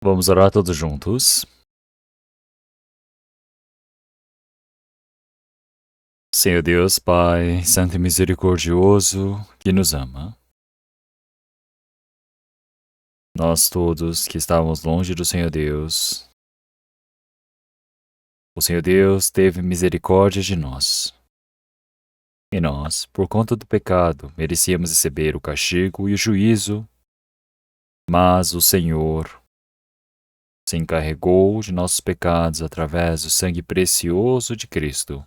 Vamos orar todos juntos. Senhor Deus, Pai, Santo e Misericordioso, que nos ama. Nós todos que estávamos longe do Senhor Deus, o Senhor Deus teve misericórdia de nós. E nós, por conta do pecado, merecíamos receber o castigo e o juízo, mas o Senhor se encarregou de nossos pecados através do sangue precioso de Cristo,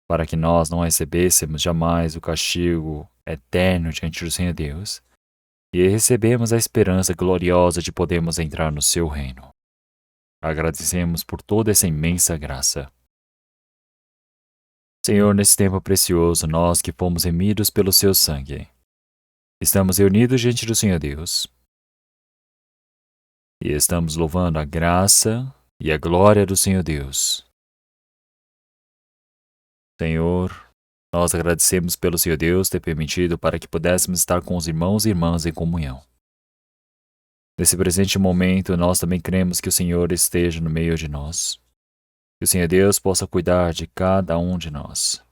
para que nós não recebêssemos jamais o castigo eterno diante do Senhor Deus, e recebemos a esperança gloriosa de podermos entrar no seu reino. Agradecemos por toda essa imensa graça. Senhor, nesse tempo precioso, nós que fomos remidos pelo seu sangue, estamos reunidos diante do Senhor Deus e estamos louvando a graça e a glória do Senhor Deus. Senhor, nós agradecemos pelo Senhor Deus ter permitido para que pudéssemos estar com os irmãos e irmãs em comunhão. Nesse presente momento, nós também cremos que o Senhor esteja no meio de nós. Que o Senhor Deus possa cuidar de cada um de nós.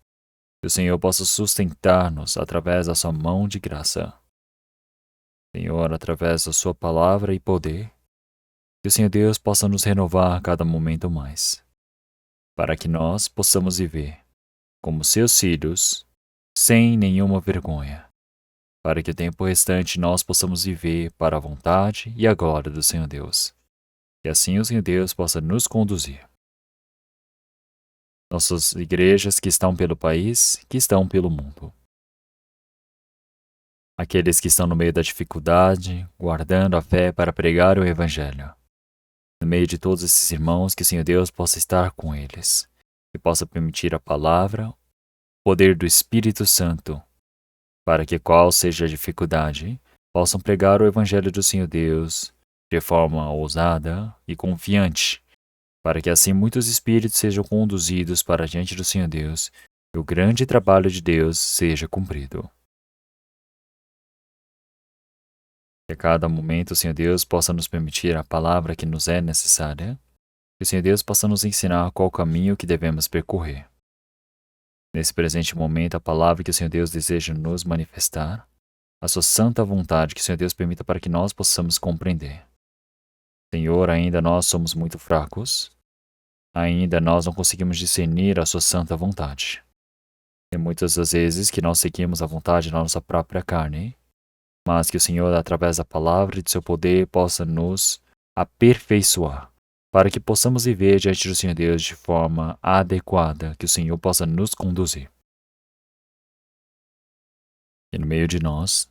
Que o Senhor possa sustentar-nos através da sua mão de graça. Senhor, através da sua palavra e poder. Que o Senhor Deus possa nos renovar a cada momento mais. Para que nós possamos viver como seus filhos, sem nenhuma vergonha. Para que o tempo restante nós possamos viver para a vontade e a glória do Senhor Deus. Que assim o Senhor Deus possa nos conduzir. Nossas igrejas que estão pelo país, que estão pelo mundo. Aqueles que estão no meio da dificuldade, guardando a fé para pregar o Evangelho. No meio de todos esses irmãos, que o Senhor Deus possa estar com eles, e possa permitir a palavra, o poder do Espírito Santo, para que qual seja a dificuldade, possam pregar o Evangelho do Senhor Deus de forma ousada e confiante, para que assim muitos espíritos sejam conduzidos para diante do Senhor Deus e o grande trabalho de Deus seja cumprido. Que a cada momento o Senhor Deus possa nos permitir a palavra que nos é necessária, que o Senhor Deus possa nos ensinar qual caminho que devemos percorrer. Nesse presente momento, a palavra que o Senhor Deus deseja nos manifestar, a sua santa vontade que o Senhor Deus permita para que nós possamos compreender. Senhor, ainda nós somos muito fracos, ainda nós não conseguimos discernir a sua santa vontade. E muitas das vezes que nós seguimos a vontade da nossa própria carne, mas que o Senhor, através da palavra e do seu poder, possa nos aperfeiçoar, para que possamos viver diante do Senhor Deus de forma adequada, que o Senhor possa nos conduzir. E no meio de nós,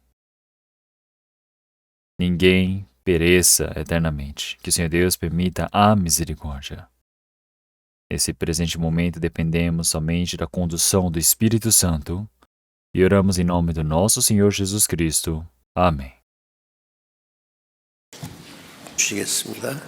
ninguém pereça eternamente, que o Senhor Deus permita a misericórdia. Nesse presente momento dependemos somente da condução do Espírito Santo e oramos em nome do nosso Senhor Jesus Cristo. Amém. 시겠습니다.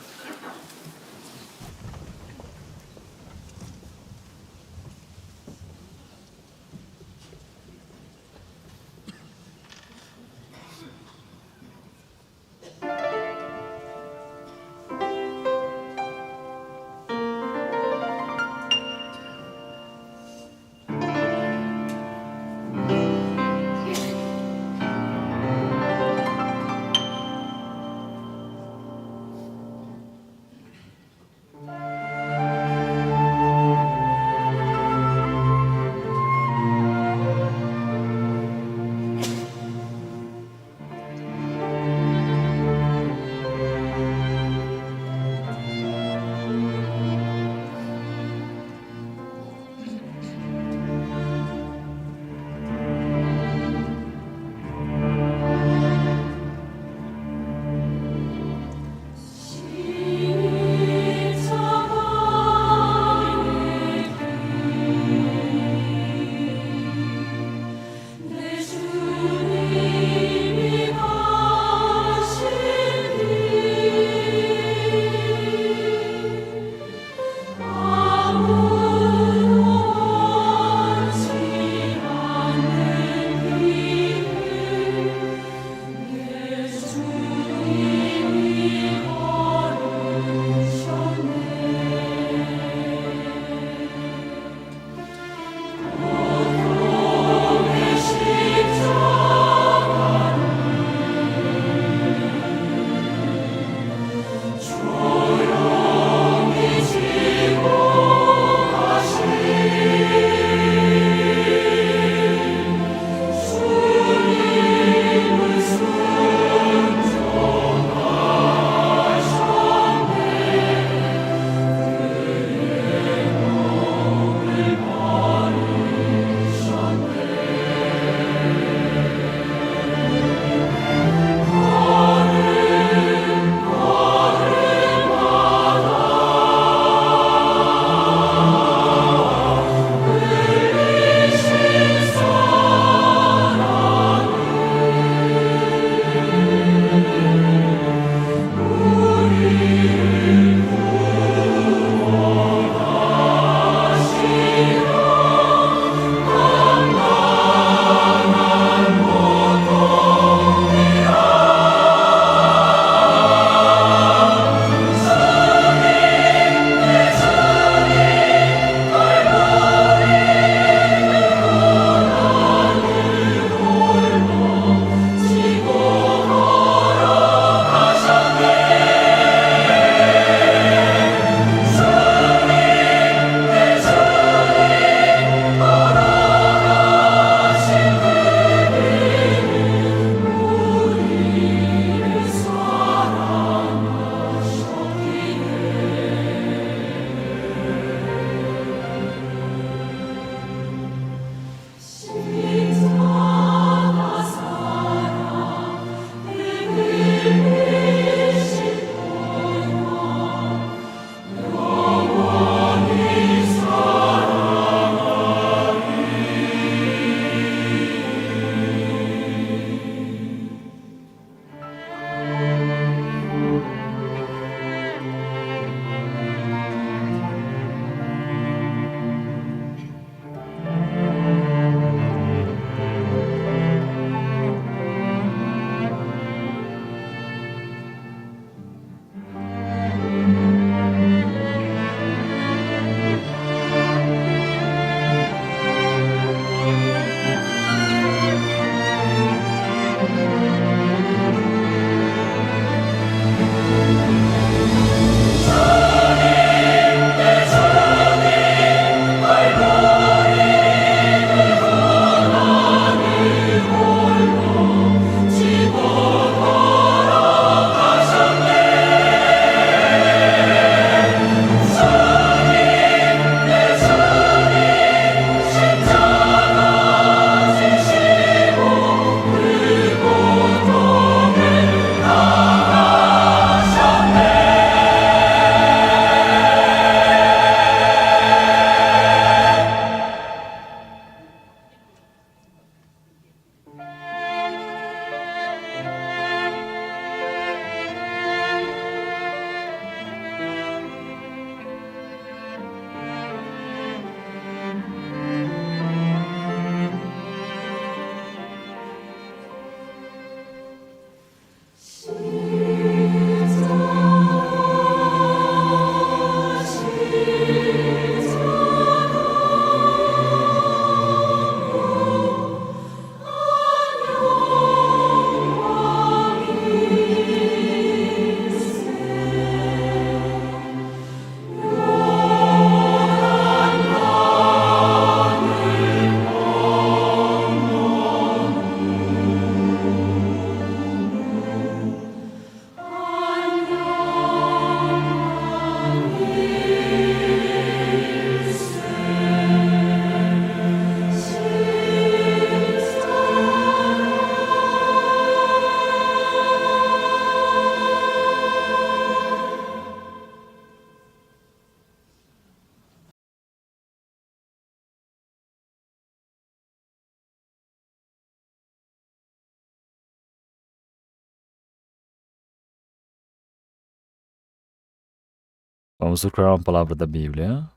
Vamos procurar uma palavra da Bíblia.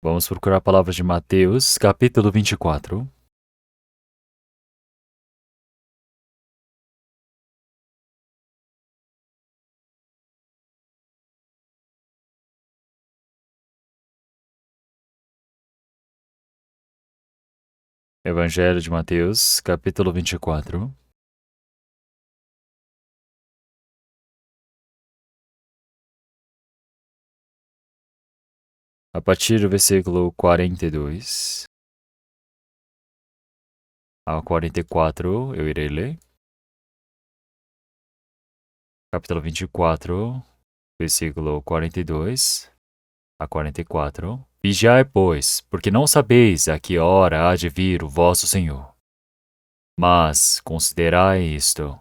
Vamos procurar a palavra de Mateus, capítulo 24. Evangelho de Mateus, capítulo 24. A partir do versículo 42 ao 44, eu irei ler. Capítulo 24, versículo 42 a 44. Vigiai, pois, porque não sabeis a que hora há de vir o vosso Senhor. Mas considerai isto: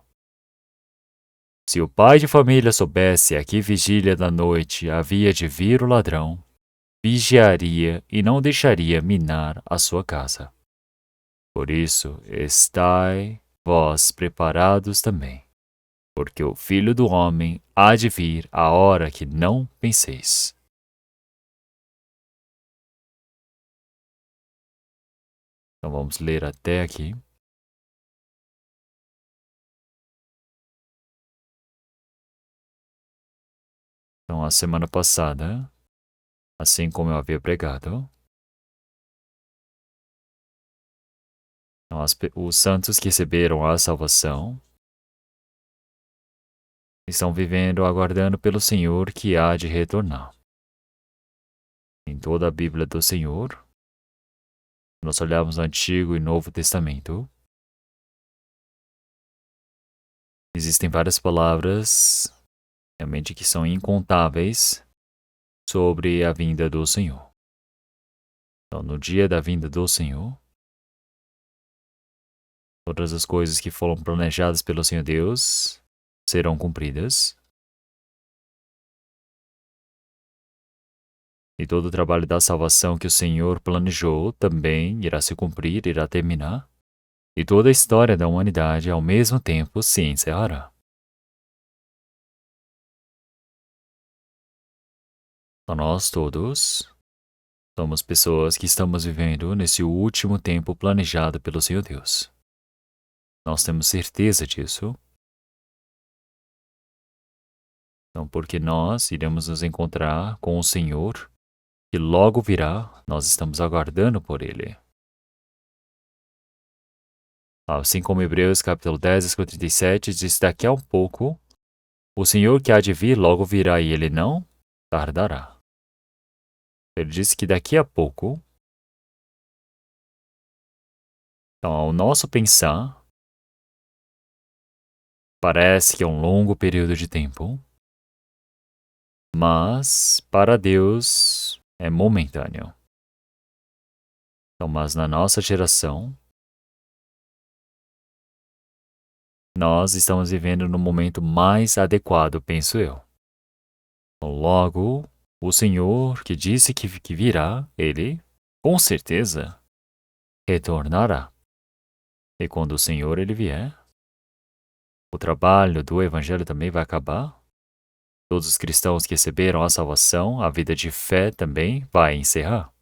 se o pai de família soubesse a que vigília da noite havia de vir o ladrão, vigiaria e não deixaria minar a sua casa. Por isso, estai vós preparados também, porque o Filho do Homem há de vir a hora que não penseis. Então vamos ler até aqui. Então, a semana passada, assim como eu havia pregado, então, os santos que receberam a salvação estão vivendo aguardando pelo Senhor que há de retornar. Em toda a Bíblia do Senhor, nós olhamos no Antigo e Novo Testamento, existem várias palavras realmente que são incontáveis sobre a vinda do Senhor. Então, no dia da vinda do Senhor, todas as coisas que foram planejadas pelo Senhor Deus serão cumpridas. E todo o trabalho da salvação que o Senhor planejou também irá se cumprir, irá terminar. E toda a história da humanidade ao mesmo tempo se encerrará. Então, nós todos somos pessoas que estamos vivendo nesse último tempo planejado pelo Senhor Deus. Nós temos certeza disso. Então, porque nós iremos nos encontrar com o Senhor, que logo virá, nós estamos aguardando por Ele. Assim como Hebreus capítulo 10, versículo 37 diz, daqui a um pouco, o Senhor que há de vir logo virá e Ele não tardará. Ele disse que daqui a pouco, então ao nosso pensar, parece que é um longo período de tempo, mas para Deus é momentâneo. Então, mas na nossa geração, nós estamos vivendo no momento mais adequado, penso eu. Então, logo, o Senhor que disse que virá, Ele, com certeza, retornará. E quando o Senhor Ele vier, o trabalho do Evangelho também vai acabar. Todos os cristãos que receberam a salvação, a vida de fé também vai encerrar.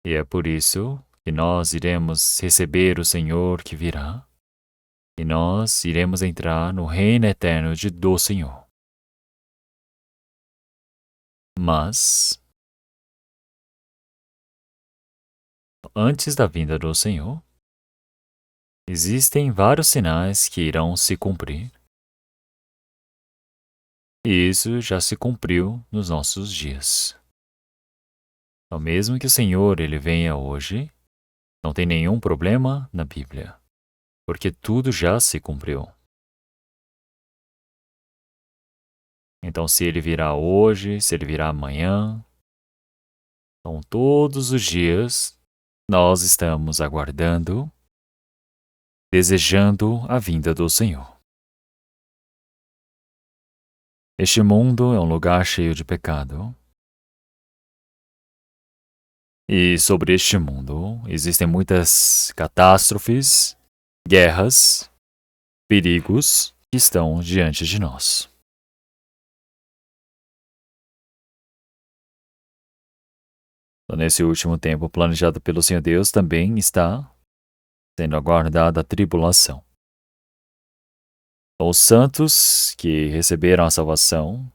E é por isso que nós iremos receber o Senhor que virá, e nós iremos entrar no reino eterno do Senhor. Mas, antes da vinda do Senhor, existem vários sinais que irão se cumprir. E isso já se cumpriu nos nossos dias. Então, mesmo que o Senhor Ele venha hoje, não tem nenhum problema na Bíblia, porque tudo já se cumpriu. Então, se Ele virá hoje, se Ele virá amanhã, então todos os dias nós estamos aguardando, desejando a vinda do Senhor. Este mundo é um lugar cheio de pecado. E sobre este mundo existem muitas catástrofes, guerras, perigos que estão diante de nós. Então, nesse último tempo planejado pelo Senhor Deus, também está sendo aguardada a tribulação. Então, os santos que receberam a salvação,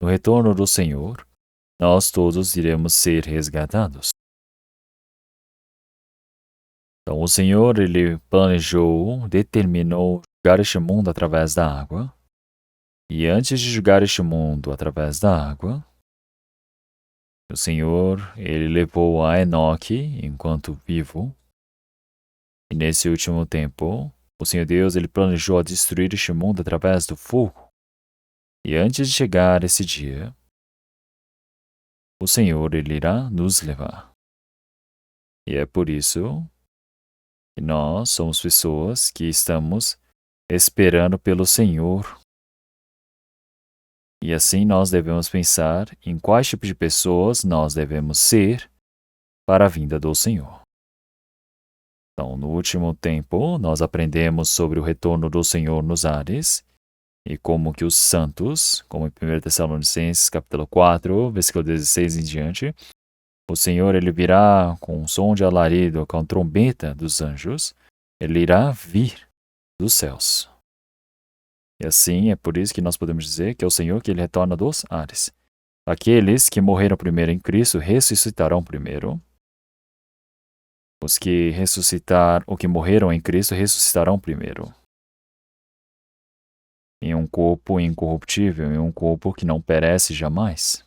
no retorno do Senhor, nós todos iremos ser resgatados. Então, o Senhor, ele planejou, determinou julgar este mundo através da água. E antes de julgar este mundo através da água, o Senhor, ele levou a Enoque enquanto vivo. E nesse último tempo, o Senhor Deus, ele planejou destruir este mundo através do fogo. E antes de chegar esse dia, o Senhor, ele irá nos levar. E é por isso que nós somos pessoas que estamos esperando pelo Senhor. E assim nós devemos pensar em quais tipos de pessoas nós devemos ser para a vinda do Senhor. Então, no último tempo, nós aprendemos sobre o retorno do Senhor nos ares e como que os santos, como em 1 Tessalonicenses capítulo 4, versículo 16 em diante, o Senhor, ele virá com um som de alarido, com a trombeta dos anjos, ele irá vir dos céus. E assim, é por isso que nós podemos dizer que é o Senhor que ele retorna dos ares. Aqueles que morreram primeiro em Cristo ressuscitarão primeiro. Os que morreram em Cristo ressuscitarão primeiro. Em um corpo incorruptível, em um corpo que não perece jamais.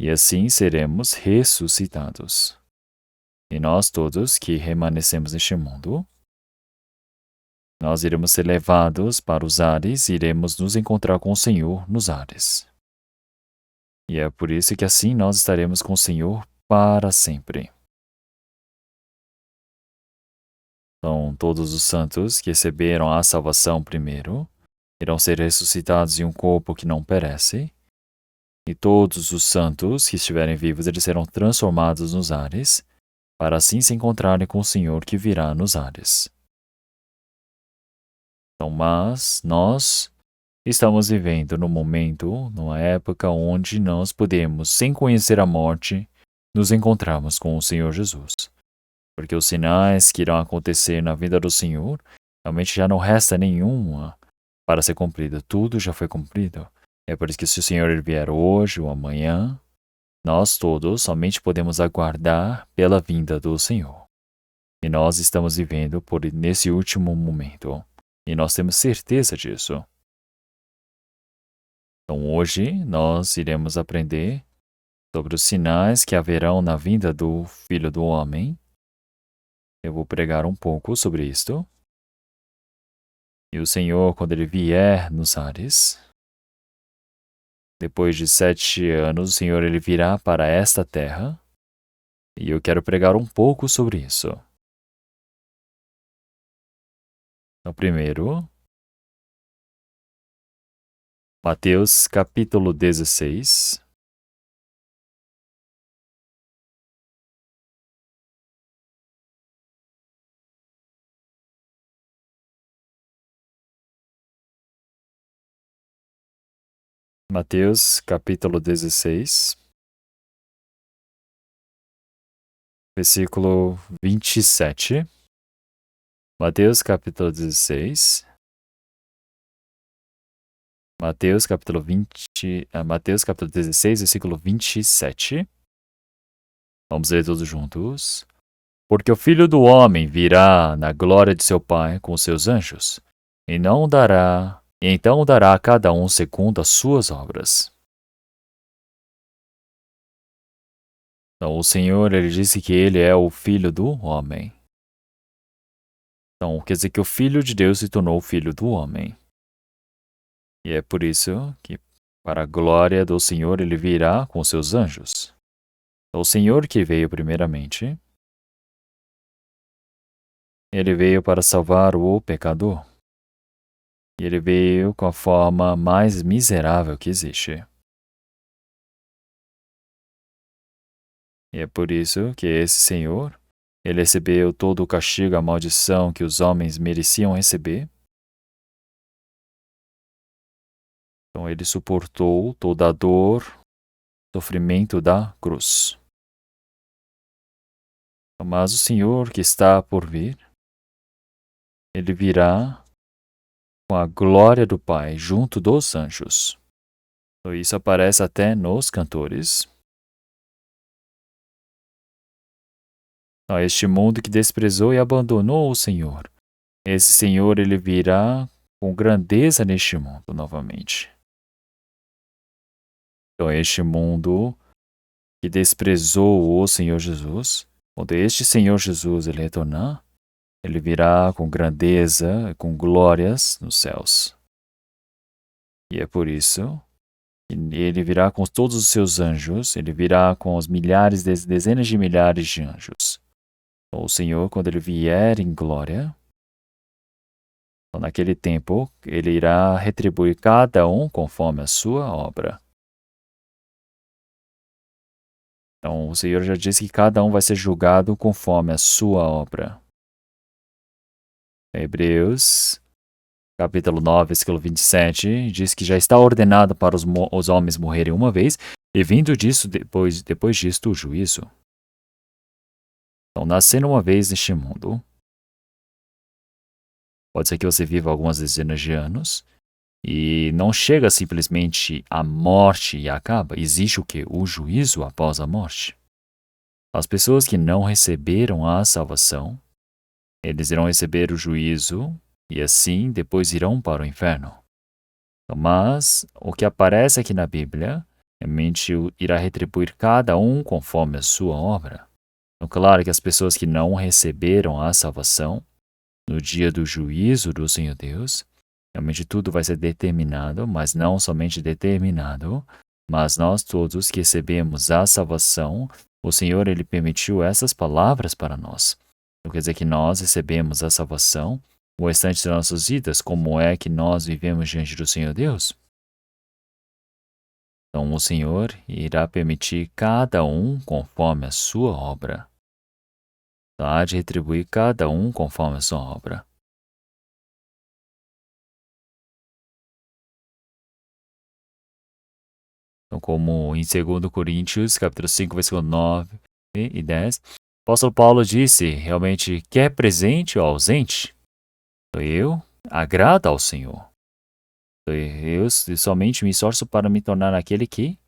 E assim seremos ressuscitados. E nós todos que remanescemos neste mundo, nós iremos ser levados para os ares e iremos nos encontrar com o Senhor nos ares. E é por isso que assim nós estaremos com o Senhor para sempre. Então, todos os santos que receberam a salvação primeiro irão ser ressuscitados em um corpo que não perece, e todos os santos que estiverem vivos eles serão transformados nos ares, para assim se encontrarem com o Senhor que virá nos ares. Então, mas nós estamos vivendo num momento, numa época onde nós podemos, sem conhecer a morte, nos encontrarmos com o Senhor Jesus. Porque os sinais que irão acontecer na vida do Senhor, realmente já não resta nenhuma para ser cumprida. Tudo já foi cumprido. É por isso que se o Senhor vier hoje ou amanhã, nós todos somente podemos aguardar pela vinda do Senhor. E nós estamos vivendo nesse último momento. E nós temos certeza disso. Então hoje nós iremos aprender sobre os sinais que haverão na vinda do Filho do Homem. Eu vou pregar um pouco sobre isto. E o Senhor, quando ele vier nos ares, depois de 7 anos, o Senhor ele virá para esta terra. E eu quero pregar um pouco sobre isso. Então, primeiro, Mateus capítulo 16. Mateus capítulo 16, versículo 27. Mateus capítulo 16. Mateus capítulo 16, versículo 27. Vamos ler todos juntos. Porque o Filho do Homem virá na glória de seu Pai com seus anjos, e então dará a cada um segundo as suas obras. Então o Senhor, ele disse que ele é o Filho do Homem. Então quer dizer que o Filho de Deus se tornou o Filho do Homem. E é por isso que, para a glória do Senhor, ele virá com seus anjos. Então, o Senhor que veio primeiramente, ele veio para salvar o pecador. E ele veio com a forma mais miserável que existe. E é por isso que esse Senhor, ele recebeu todo o castigo, a maldição que os homens mereciam receber. Então ele suportou toda a dor, sofrimento da cruz. Mas o Senhor que está por vir, ele virá com a glória do Pai junto dos anjos. Então, isso aparece até nos cantores. Então, este mundo que desprezou e abandonou o Senhor. Esse Senhor, ele virá com grandeza neste mundo novamente. Então, este mundo que desprezou o Senhor Jesus, quando este Senhor Jesus ele retornar, ele virá com grandeza e com glórias nos céus. E é por isso que ele virá com todos os seus anjos, ele virá com os milhares, dezenas de milhares de anjos. Então, o Senhor, quando ele vier em glória, então, naquele tempo, ele irá retribuir cada um conforme a sua obra. Então, o Senhor já disse que cada um vai ser julgado conforme a sua obra. Hebreus, capítulo 9, versículo 27, diz que já está ordenado para os homens morrerem uma vez, e vindo disso, depois disto, o juízo. Então, nascendo uma vez neste mundo, pode ser que você viva algumas dezenas de anos, e não chega simplesmente à morte e acaba. Existe o quê? O juízo após a morte. As pessoas que não receberam a salvação, eles irão receber o juízo e assim depois irão para o inferno. Mas o que aparece aqui na Bíblia, realmente irá retribuir cada um conforme a sua obra. Então, claro que as pessoas que não receberam a salvação, no dia do juízo do Senhor Deus, realmente tudo vai ser determinado, mas não somente determinado, mas nós todos que recebemos a salvação, o Senhor ele permitiu essas palavras para nós. Então quer dizer que nós recebemos a salvação, o restante de nossas vidas, como é que nós vivemos diante do Senhor Deus? Então o Senhor irá permitir cada um conforme a sua obra. Há de retribuir cada um conforme a sua obra. Então, como em 2 Coríntios, capítulo 5, versículo 9 e 10, o apóstolo Paulo disse, realmente, quer presente ou ausente, eu agrado ao Senhor. Eu somente me esforço para me tornar aquele que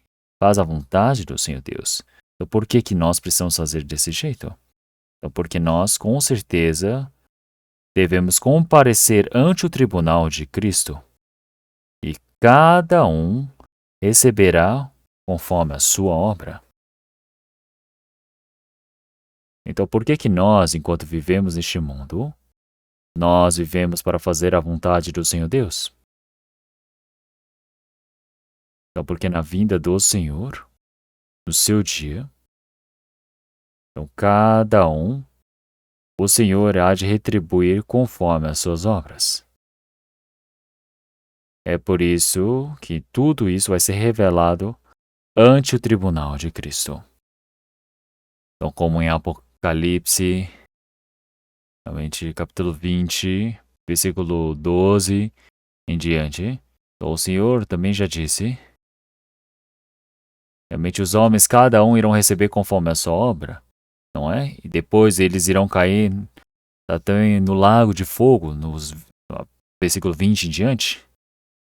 faz a vontade do Senhor Deus. Então, por que nós precisamos fazer desse jeito? Então, porque nós, com certeza, devemos comparecer ante o tribunal de Cristo e cada um receberá conforme a sua obra. Então, por que nós, enquanto vivemos neste mundo, nós vivemos para fazer a vontade do Senhor Deus? Então, porque na vinda do Senhor, no seu dia, então cada um, o Senhor há de retribuir conforme as suas obras. É por isso que tudo isso vai ser revelado ante o tribunal de Cristo. Então, como em Apocalipse, realmente capítulo 20, versículo 12 em diante, então, o Senhor também já disse, realmente os homens, cada um irão receber conforme a sua obra, não é? E depois eles irão cair até no lago de fogo, no versículo 20 em diante.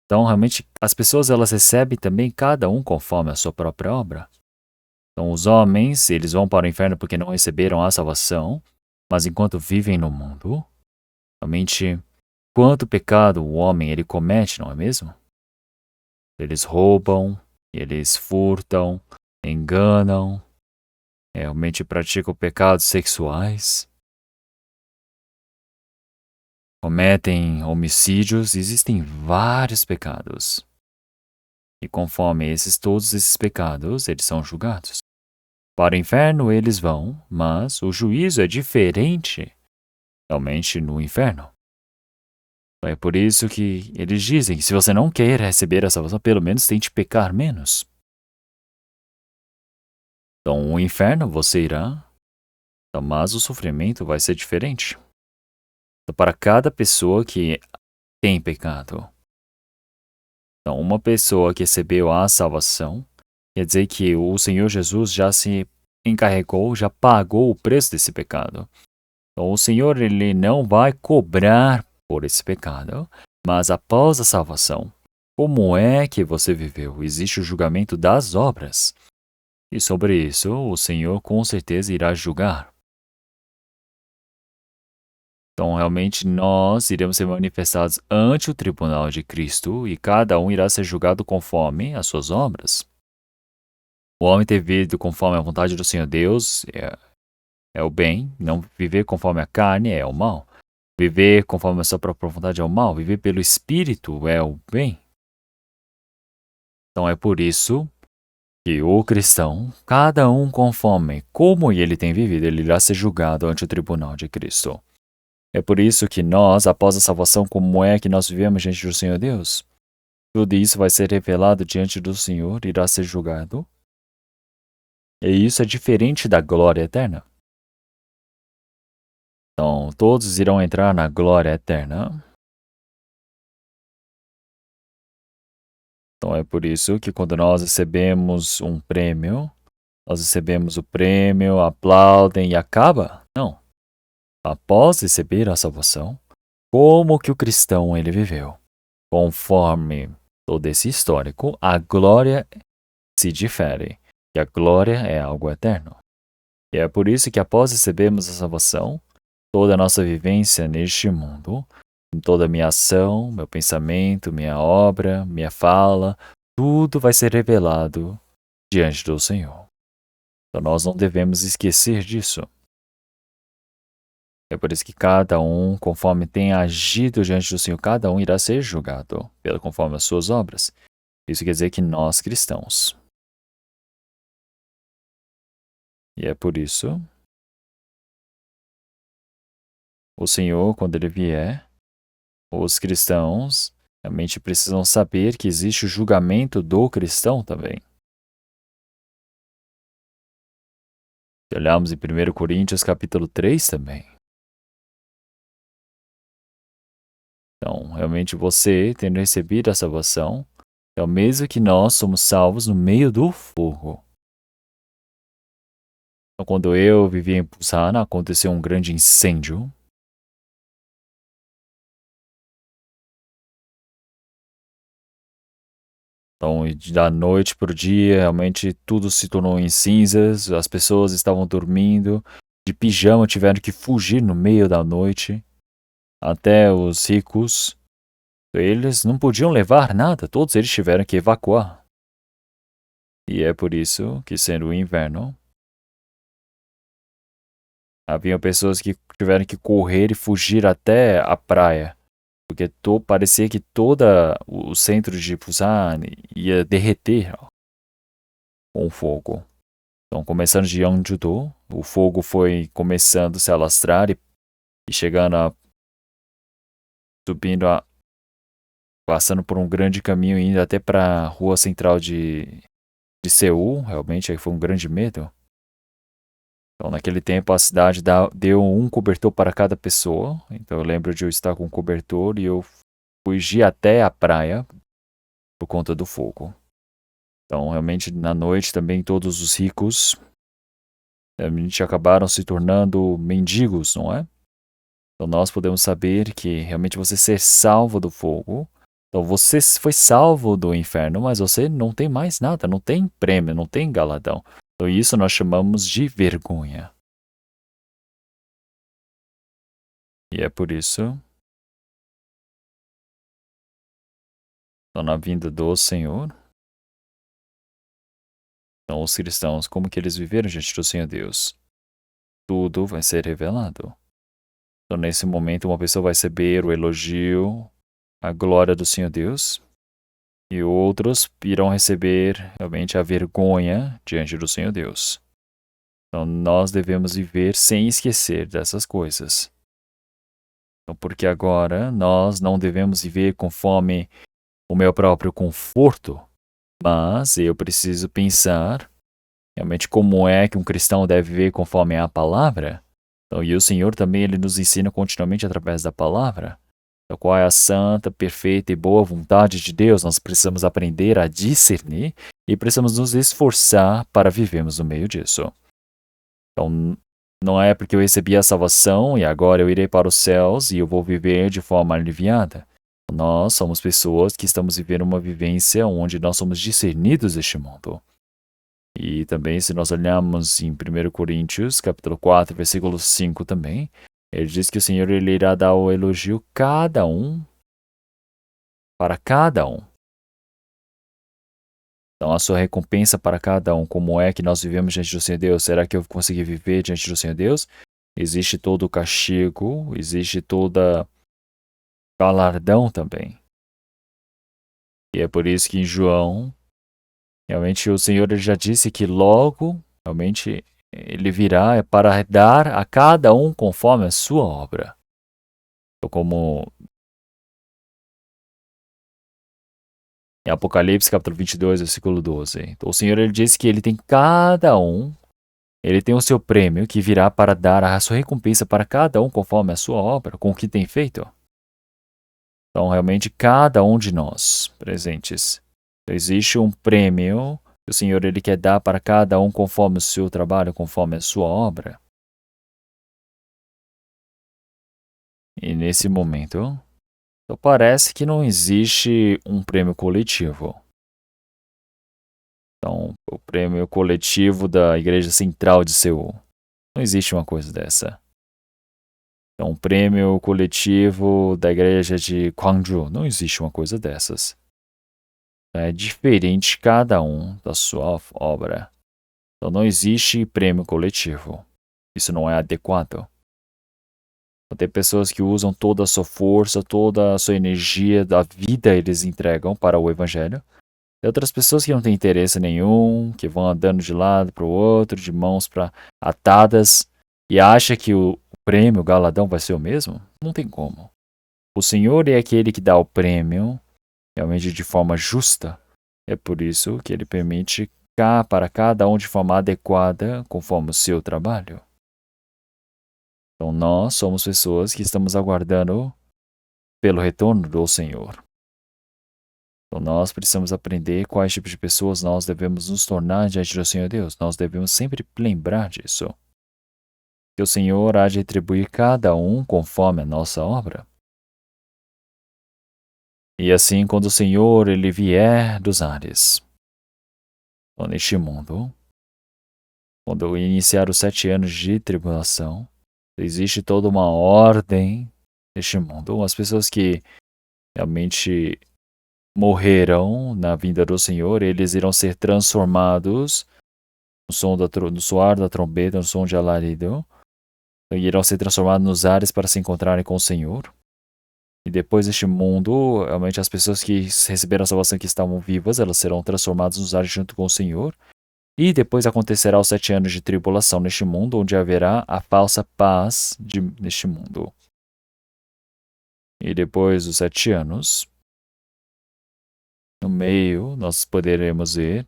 Então, realmente, as pessoas elas recebem também cada um conforme a sua própria obra. Então, os homens, eles vão para o inferno porque não receberam a salvação, mas enquanto vivem no mundo, realmente, quanto pecado o homem ele comete, não é mesmo? Eles roubam, eles furtam, enganam, realmente praticam pecados sexuais, cometem homicídios, existem vários pecados. E conforme todos esses pecados, eles são julgados. Para o inferno eles vão, mas o juízo é diferente realmente no inferno. É por isso que eles dizem que se você não quer receber a salvação, pelo menos tente pecar menos. Então, o inferno você irá, mas o sofrimento vai ser diferente. Então, para cada pessoa que tem pecado. Então, uma pessoa que recebeu a salvação, quer dizer que o Senhor Jesus já se encarregou, já pagou o preço desse pecado. Então, o Senhor, ele não vai cobrar por esse pecado, mas após a salvação, como é que você viveu? Existe o julgamento das obras. E sobre isso, o Senhor com certeza irá julgar. Então, realmente, nós iremos ser manifestados ante o tribunal de Cristo e cada um irá ser julgado conforme as suas obras. O homem ter vivido conforme a vontade do Senhor Deus é o bem, não viver conforme a carne é o mal. Viver conforme a sua própria vontade é o mal, viver pelo Espírito é o bem. Então é por isso que o cristão, cada um conforme como ele tem vivido, ele irá ser julgado ante o tribunal de Cristo. É por isso que nós, após a salvação, como é que nós vivemos diante do Senhor Deus? Tudo isso vai ser revelado diante do Senhor, irá ser julgado. E isso é diferente da glória eterna. Então, todos irão entrar na glória eterna. Então, é por isso que quando nós recebemos um prêmio, nós recebemos o prêmio, aplaudem e acaba? Não. Após receber a salvação, como que o cristão ele viveu? Conforme todo esse histórico, a glória se difere, e a glória é algo eterno. E é por isso que após recebermos a salvação, toda a nossa vivência neste mundo, em toda a minha ação, meu pensamento, minha obra, minha fala, tudo vai ser revelado diante do Senhor. Então nós não devemos esquecer disso. É por isso que cada um, conforme tem agido diante do Senhor, cada um irá ser julgado, conforme as suas obras. Isso quer dizer que nós, cristãos. E é por isso, o Senhor, quando Ele vier, os cristãos realmente precisam saber que existe o julgamento do cristão também. Se olharmos em 1 Coríntios capítulo 3 também. Então, realmente você, tendo recebido a salvação, é o mesmo que nós somos salvos no meio do fogo. Então, quando eu vivia em Busan, aconteceu um grande incêndio. Então, da noite para o dia, realmente tudo se tornou em cinzas, as pessoas estavam dormindo, de pijama tiveram que fugir no meio da noite. Até os ricos, eles não podiam levar nada, todos eles tiveram que evacuar. E é por isso que, sendo o inverno, havia pessoas que tiveram que correr e fugir até a praia, porque parecia que todo o centro de Busan ia derreter com o fogo. Então, começando de Yeongju-do, o fogo foi começando a se alastrar e chegando subindo passando por um grande caminho, indo até para a rua central de Seul. Realmente aí foi um grande medo. Então, naquele tempo, a cidade deu um cobertor para cada pessoa. Então, eu lembro de eu estar com um cobertor e eu fugi até a praia por conta do fogo. Então, realmente, na noite também, todos os ricos realmente acabaram se tornando mendigos, não é? Então, nós podemos saber que realmente você ser salvo do fogo. Então, você foi salvo do inferno, mas você não tem mais nada, não tem prêmio, não tem galadão. Então, isso nós chamamos de vergonha. E é por isso, então, na vinda do Senhor, então, os cristãos, como que eles viveram diante do Senhor Deus? Tudo vai ser revelado. Então, nesse momento, uma pessoa vai receber o elogio, a glória do Senhor Deus, e outros irão receber realmente a vergonha diante do Senhor Deus. Então, nós devemos viver sem esquecer dessas coisas. Então, porque agora nós não devemos viver conforme o meu próprio conforto, mas eu preciso pensar realmente como é que um cristão deve viver conforme a palavra. Então, e o Senhor também ele nos ensina continuamente através da palavra. Então, qual é a santa, perfeita e boa vontade de Deus? Nós precisamos aprender a discernir e precisamos nos esforçar para vivermos no meio disso. Então, não é porque eu recebi a salvação e agora eu irei para os céus e eu vou viver de forma aliviada. Nós somos pessoas que estamos vivendo uma vivência onde nós somos discernidos deste mundo. E também, se nós olharmos em 1 Coríntios, capítulo 4, versículo 5 também, ele diz que o Senhor ele irá dar o elogio para cada um. Então, a sua recompensa para cada um, como é que nós vivemos diante do Senhor Deus? Será que eu consegui viver diante do Senhor Deus? Existe todo o castigo, existe toda galardão também. E é por isso que em João, realmente o Senhor ele já disse que logo, realmente, ele virá para dar a cada um conforme a sua obra. Então, como em Apocalipse capítulo 22, versículo 12. Então, o Senhor ele disse que ele tem cada um, ele tem o seu prêmio que virá para dar a sua recompensa para cada um conforme a sua obra, com o que tem feito. Então, realmente, cada um de nós presentes, existe um prêmio que o Senhor ele quer dar para cada um conforme o seu trabalho, conforme a sua obra. E nesse momento, então parece que não existe um prêmio coletivo. Então, o prêmio coletivo da Igreja Central de Seul. Não existe uma coisa dessa. Então, o prêmio coletivo da Igreja de Gwangju. Não existe uma coisa dessas. É diferente cada um da sua obra. Então, não existe prêmio coletivo. Isso não é adequado. Tem pessoas que usam toda a sua força, toda a sua energia, da vida eles entregam para o Evangelho. Tem outras pessoas que não têm interesse nenhum, que vão andando de lado para o outro, de mãos atadas, e acha que o prêmio, o galadão vai ser o mesmo? Não tem como. O Senhor é aquele que dá o prêmio, realmente de forma justa. É por isso que ele permite para cada um de forma adequada, conforme o seu trabalho. Então nós somos pessoas que estamos aguardando pelo retorno do Senhor. Então nós precisamos aprender quais tipos de pessoas nós devemos nos tornar diante do Senhor Deus. Nós devemos sempre lembrar disso. Que o Senhor há de retribuir cada um conforme a nossa obra. E assim, quando o Senhor ele vier dos ares, ou neste mundo, quando iniciar os 7 anos de tribulação, existe toda uma ordem neste mundo. As pessoas que realmente morrerão na vinda do Senhor, eles irão ser transformados no soar da trombeta, no som de alarido, e irão ser transformados nos ares para se encontrarem com o Senhor. E depois deste mundo, realmente as pessoas que receberam a salvação que estavam vivas, elas serão transformadas nos ares junto com o Senhor. E depois acontecerá os 7 anos de tribulação neste mundo, onde haverá a falsa paz neste mundo. E depois dos 7 anos, no meio, nós poderemos ver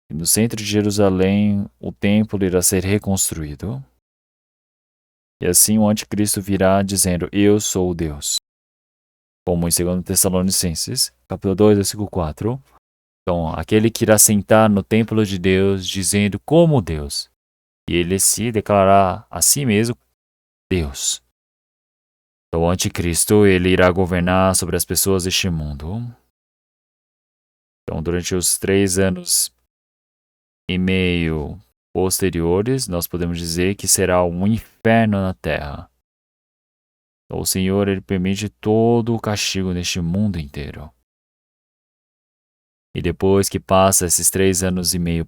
que no centro de Jerusalém o templo irá ser reconstruído. E assim o anticristo virá dizendo, eu sou o Deus. Como em 2 Tessalonicenses, capítulo 2, versículo 4. Então, aquele que irá sentar no templo de Deus, dizendo como Deus. E ele se declarará a si mesmo Deus. Então, o anticristo, ele irá governar sobre as pessoas deste mundo. Então, durante os 3 anos e meio posteriores, nós podemos dizer que será um inferno na terra. Então, o Senhor ele permite todo o castigo neste mundo inteiro. E depois que passa esses 3 anos e meio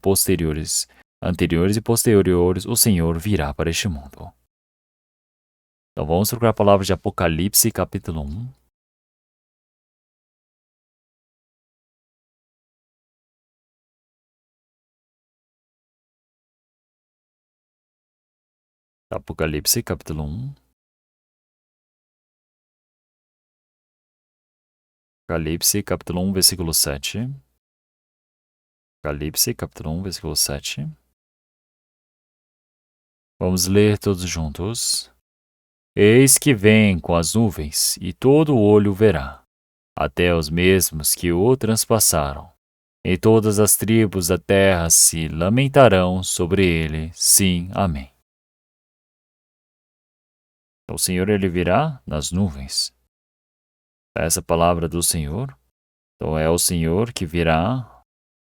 anteriores e posteriores, o Senhor virá para este mundo. Então vamos procurar a palavra de Apocalipse, capítulo 1. Apocalipse, capítulo 1. Apocalipse, capítulo 1, versículo 7. Apocalipse, capítulo 1, versículo 7. Vamos ler todos juntos. Eis que vem com as nuvens, e todo olho verá, até os mesmos que o transpassaram, e todas as tribos da terra se lamentarão sobre ele. Sim, amém. O Senhor, ele virá nas nuvens. Essa palavra do Senhor, então é o Senhor que virá,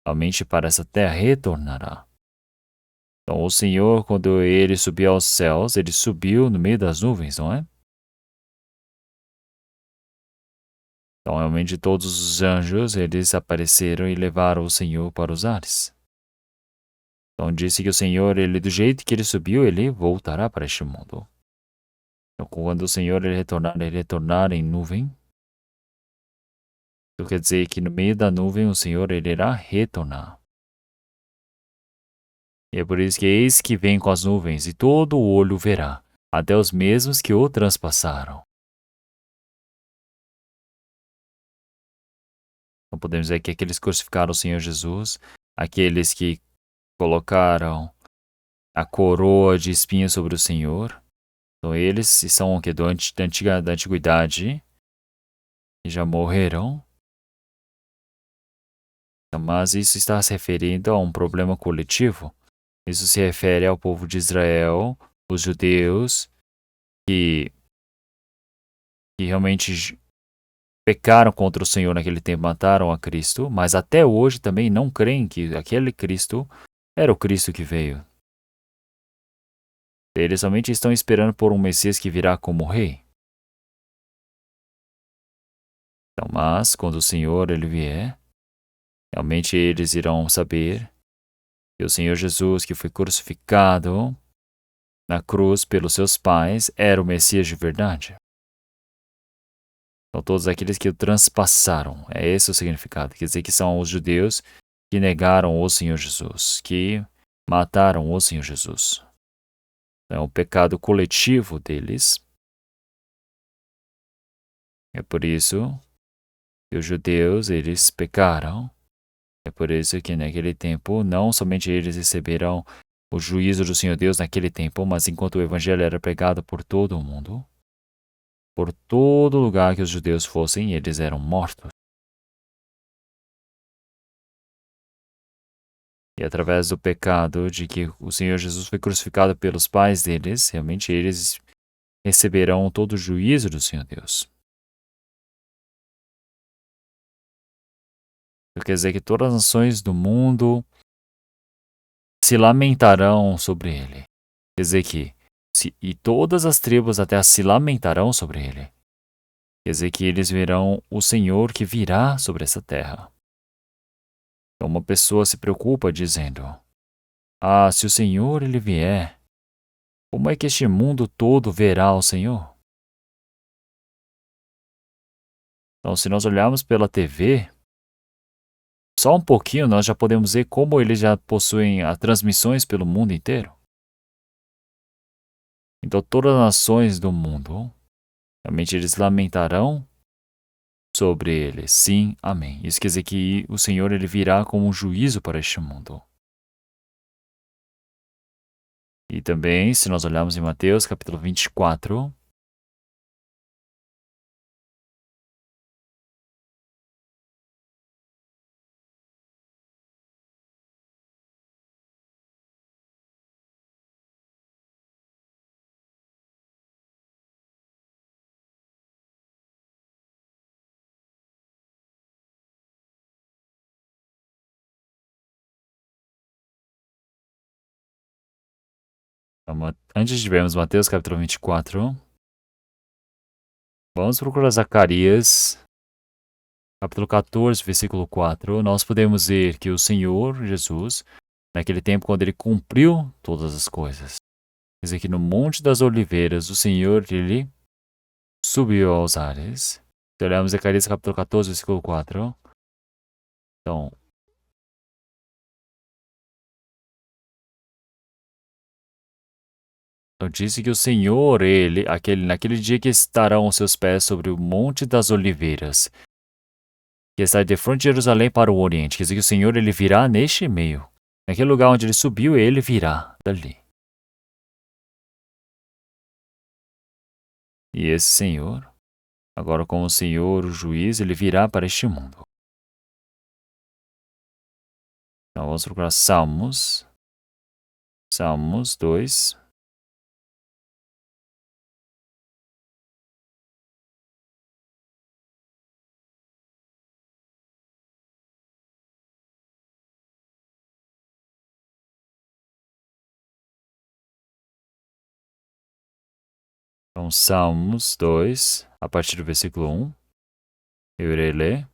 somente para essa terra retornará. Então o Senhor, quando ele subiu aos céus, ele subiu no meio das nuvens, não é? Então realmente todos os anjos, eles apareceram e levaram o Senhor para os ares. Então disse que o Senhor, ele do jeito que ele subiu, ele voltará para este mundo. Então quando o Senhor ele retornar em nuvem, isso quer dizer que no meio da nuvem o Senhor ele irá retornar. E é por isso que eis que vem com as nuvens, e todo o olho verá, até os mesmos que o transpassaram. Então podemos dizer que aqueles que crucificaram o Senhor Jesus, aqueles que colocaram a coroa de espinhos sobre o Senhor, então eles são o que da antiguidade, e já morreram. Mas isso está se referindo a um problema coletivo. Isso se refere ao povo de Israel, os judeus, que realmente pecaram contra o Senhor naquele tempo, mataram a Cristo, mas até hoje também não creem que aquele Cristo era o Cristo que veio. Eles somente estão esperando por um Messias que virá como rei. Então, mas quando o Senhor ele vier, realmente eles irão saber que o Senhor Jesus, que foi crucificado na cruz pelos seus pais, era o Messias de verdade. Então, todos aqueles que o transpassaram, é esse o significado. Quer dizer que são os judeus que negaram o Senhor Jesus, que mataram o Senhor Jesus. É um pecado coletivo deles. É por isso que os judeus, eles pecaram. É por isso que naquele tempo, não somente eles receberão o juízo do Senhor Deus naquele tempo, mas enquanto o evangelho era pregado por todo o mundo, por todo lugar que os judeus fossem, eles eram mortos. E através do pecado de que o Senhor Jesus foi crucificado pelos pais deles, realmente eles receberão todo o juízo do Senhor Deus. Isso quer dizer que todas as nações do mundo se lamentarão sobre ele. Quer dizer que e todas as tribos da terra se lamentarão sobre ele. Quer dizer que eles verão o Senhor que virá sobre essa terra. Então uma pessoa se preocupa dizendo: ah, se o Senhor ele vier, como é que este mundo todo verá o Senhor? Então, se nós olharmos pela TV, só um pouquinho nós já podemos ver como eles já possuem as transmissões pelo mundo inteiro. Então, todas as nações do mundo, realmente eles lamentarão sobre ele. Sim, amém. Isso quer dizer que o Senhor ele virá como um juízo para este mundo. E também, se nós olharmos em Mateus capítulo 24, antes de vermos Mateus capítulo 24, vamos procurar Zacarias capítulo 14, versículo 4. Nós podemos ver que o Senhor Jesus, naquele tempo quando ele cumpriu todas as coisas, quer dizer que no Monte das Oliveiras, o Senhor, ele subiu aos ares. Se olharmos Zacarias capítulo 14, versículo 4. Então disse que o Senhor, ele, naquele dia que estarão os seus pés sobre o Monte das Oliveiras, que está de frente de Jerusalém para o Oriente. Quer dizer que o Senhor, ele virá neste meio. Naquele lugar onde ele subiu, ele virá dali. E esse Senhor, agora como o Senhor, o juiz, ele virá para este mundo. Então vamos procurar Salmos. Salmos 2. Então, Salmos 2, a partir do versículo 1, eu irei ler.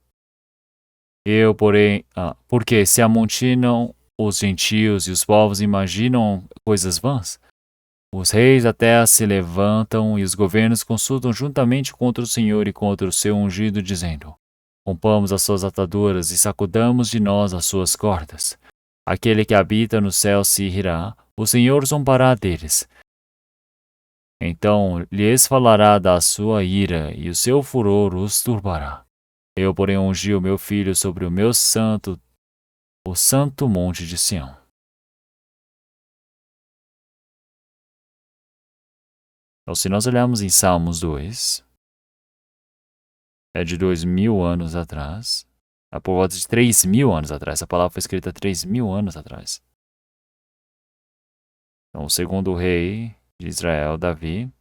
Porque se amontinam os gentios e os povos imaginam coisas vãs, os reis da terra se levantam e os governos consultam juntamente contra o Senhor e contra o seu ungido, dizendo: rompamos as suas ataduras e sacudamos de nós as suas cordas. Aquele que habita no céu se rirá, o Senhor zombará deles. Então lhes falará da sua ira e o seu furor os turbará. Eu, porém, ungi o meu filho sobre o meu santo, o santo monte de Sião. Então, se nós olharmos em Salmos 2, é de 2000 anos atrás, por volta de 3000 anos atrás. Essa palavra foi escrita 3000 anos atrás. Então, o segundo rei de Israel, Davi,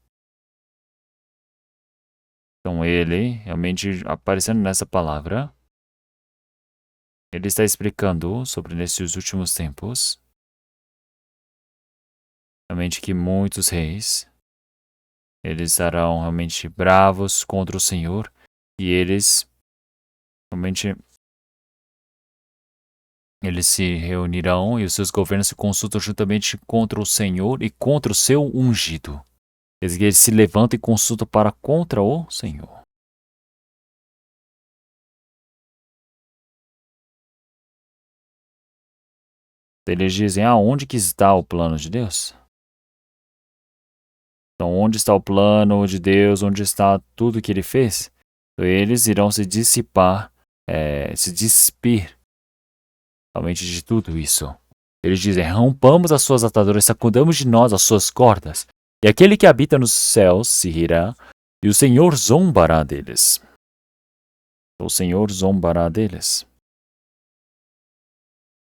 então ele, realmente aparecendo nessa palavra, ele está explicando sobre nesses últimos tempos, realmente que muitos reis, eles estarão realmente bravos contra o Senhor e eles realmente eles se reunirão e os seus governos se consultam juntamente contra o Senhor e contra o seu ungido. Eles se levantam e consultam para contra o Senhor. Eles dizem, onde que está o plano de Deus? Então, onde está o plano de Deus? Onde está tudo que ele fez? Então, eles irão se dissipar, se despir realmente de tudo isso. Eles dizem, rompamos as suas ataduras, sacudamos de nós as suas cordas. E aquele que habita nos céus se rirá, e o Senhor zombará deles. O Senhor zombará deles.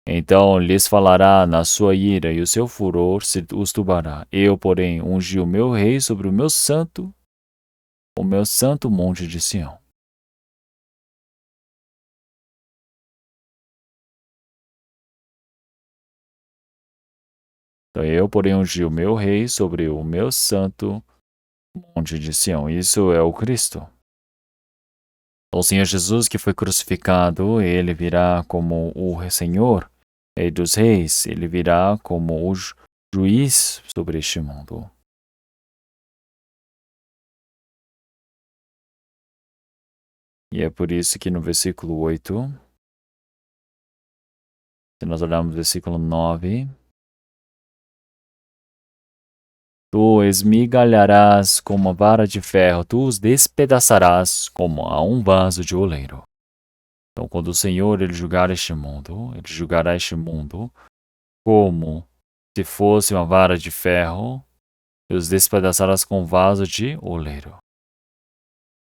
Então lhes falará na sua ira, e o seu furor se os turbará. Eu, porém, ungi o meu rei sobre o meu santo monte de Sião. Então eu, porém, ungi o meu rei sobre o meu santo monte de Sião. Isso é o Cristo. O Senhor Jesus que foi crucificado, ele virá como o Senhor, Rei dos Reis. Ele virá como o juiz sobre este mundo. E é por isso que no versículo 8, se nós olharmos o versículo 9, tu esmigalharás como uma vara de ferro, tu os despedaçarás como a um vaso de oleiro. Então, quando o Senhor ele julgará este mundo como se fosse uma vara de ferro, e os despedaçarás com um vaso de oleiro.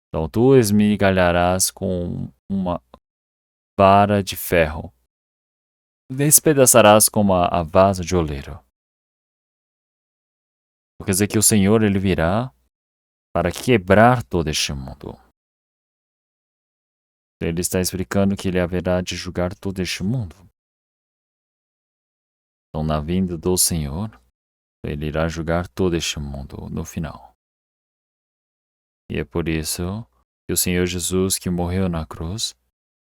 Então, tu esmigalharás com uma vara de ferro, despedaçarás como a vaso de oleiro. Quer dizer que o Senhor ele virá para quebrar todo este mundo. Ele está explicando que ele haverá de julgar todo este mundo. Então, na vinda do Senhor, ele irá julgar todo este mundo no final. E é por isso que o Senhor Jesus, que morreu na cruz,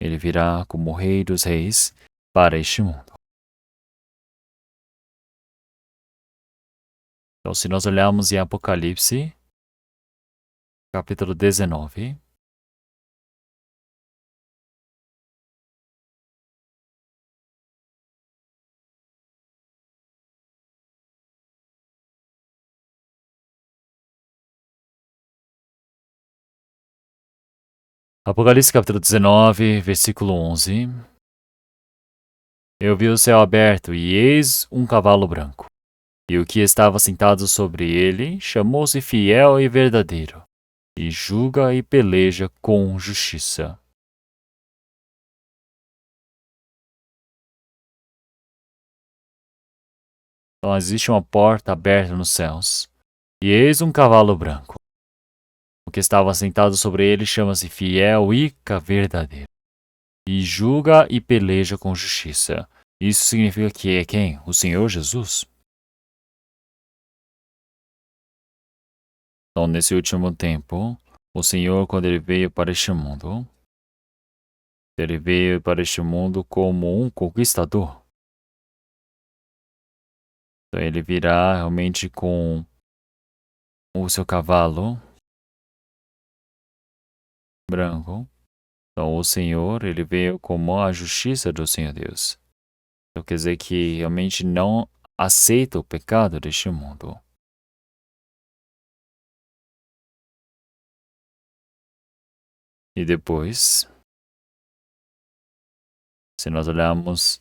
ele virá como Rei dos Reis para este mundo. Então, se nós olharmos em Apocalipse, capítulo 19, Apocalipse capítulo 19, versículo 11. Eu vi o céu aberto e eis um cavalo branco. E o que estava sentado sobre ele chamou-se Fiel e Verdadeiro, e julga e peleja com justiça. Então existe uma porta aberta nos céus, e eis um cavalo branco. O que estava sentado sobre ele chama-se Fiel e Verdadeiro, e julga e peleja com justiça. Isso significa que é quem? O Senhor Jesus. Então, nesse último tempo, o Senhor, quando ele veio para este mundo, ele veio para este mundo como um conquistador. Então, ele virá realmente com o seu cavalo branco. Então, o Senhor, ele veio como a justiça do Senhor Deus. Então, quer dizer que realmente não aceita o pecado deste mundo. E depois, se nós olharmos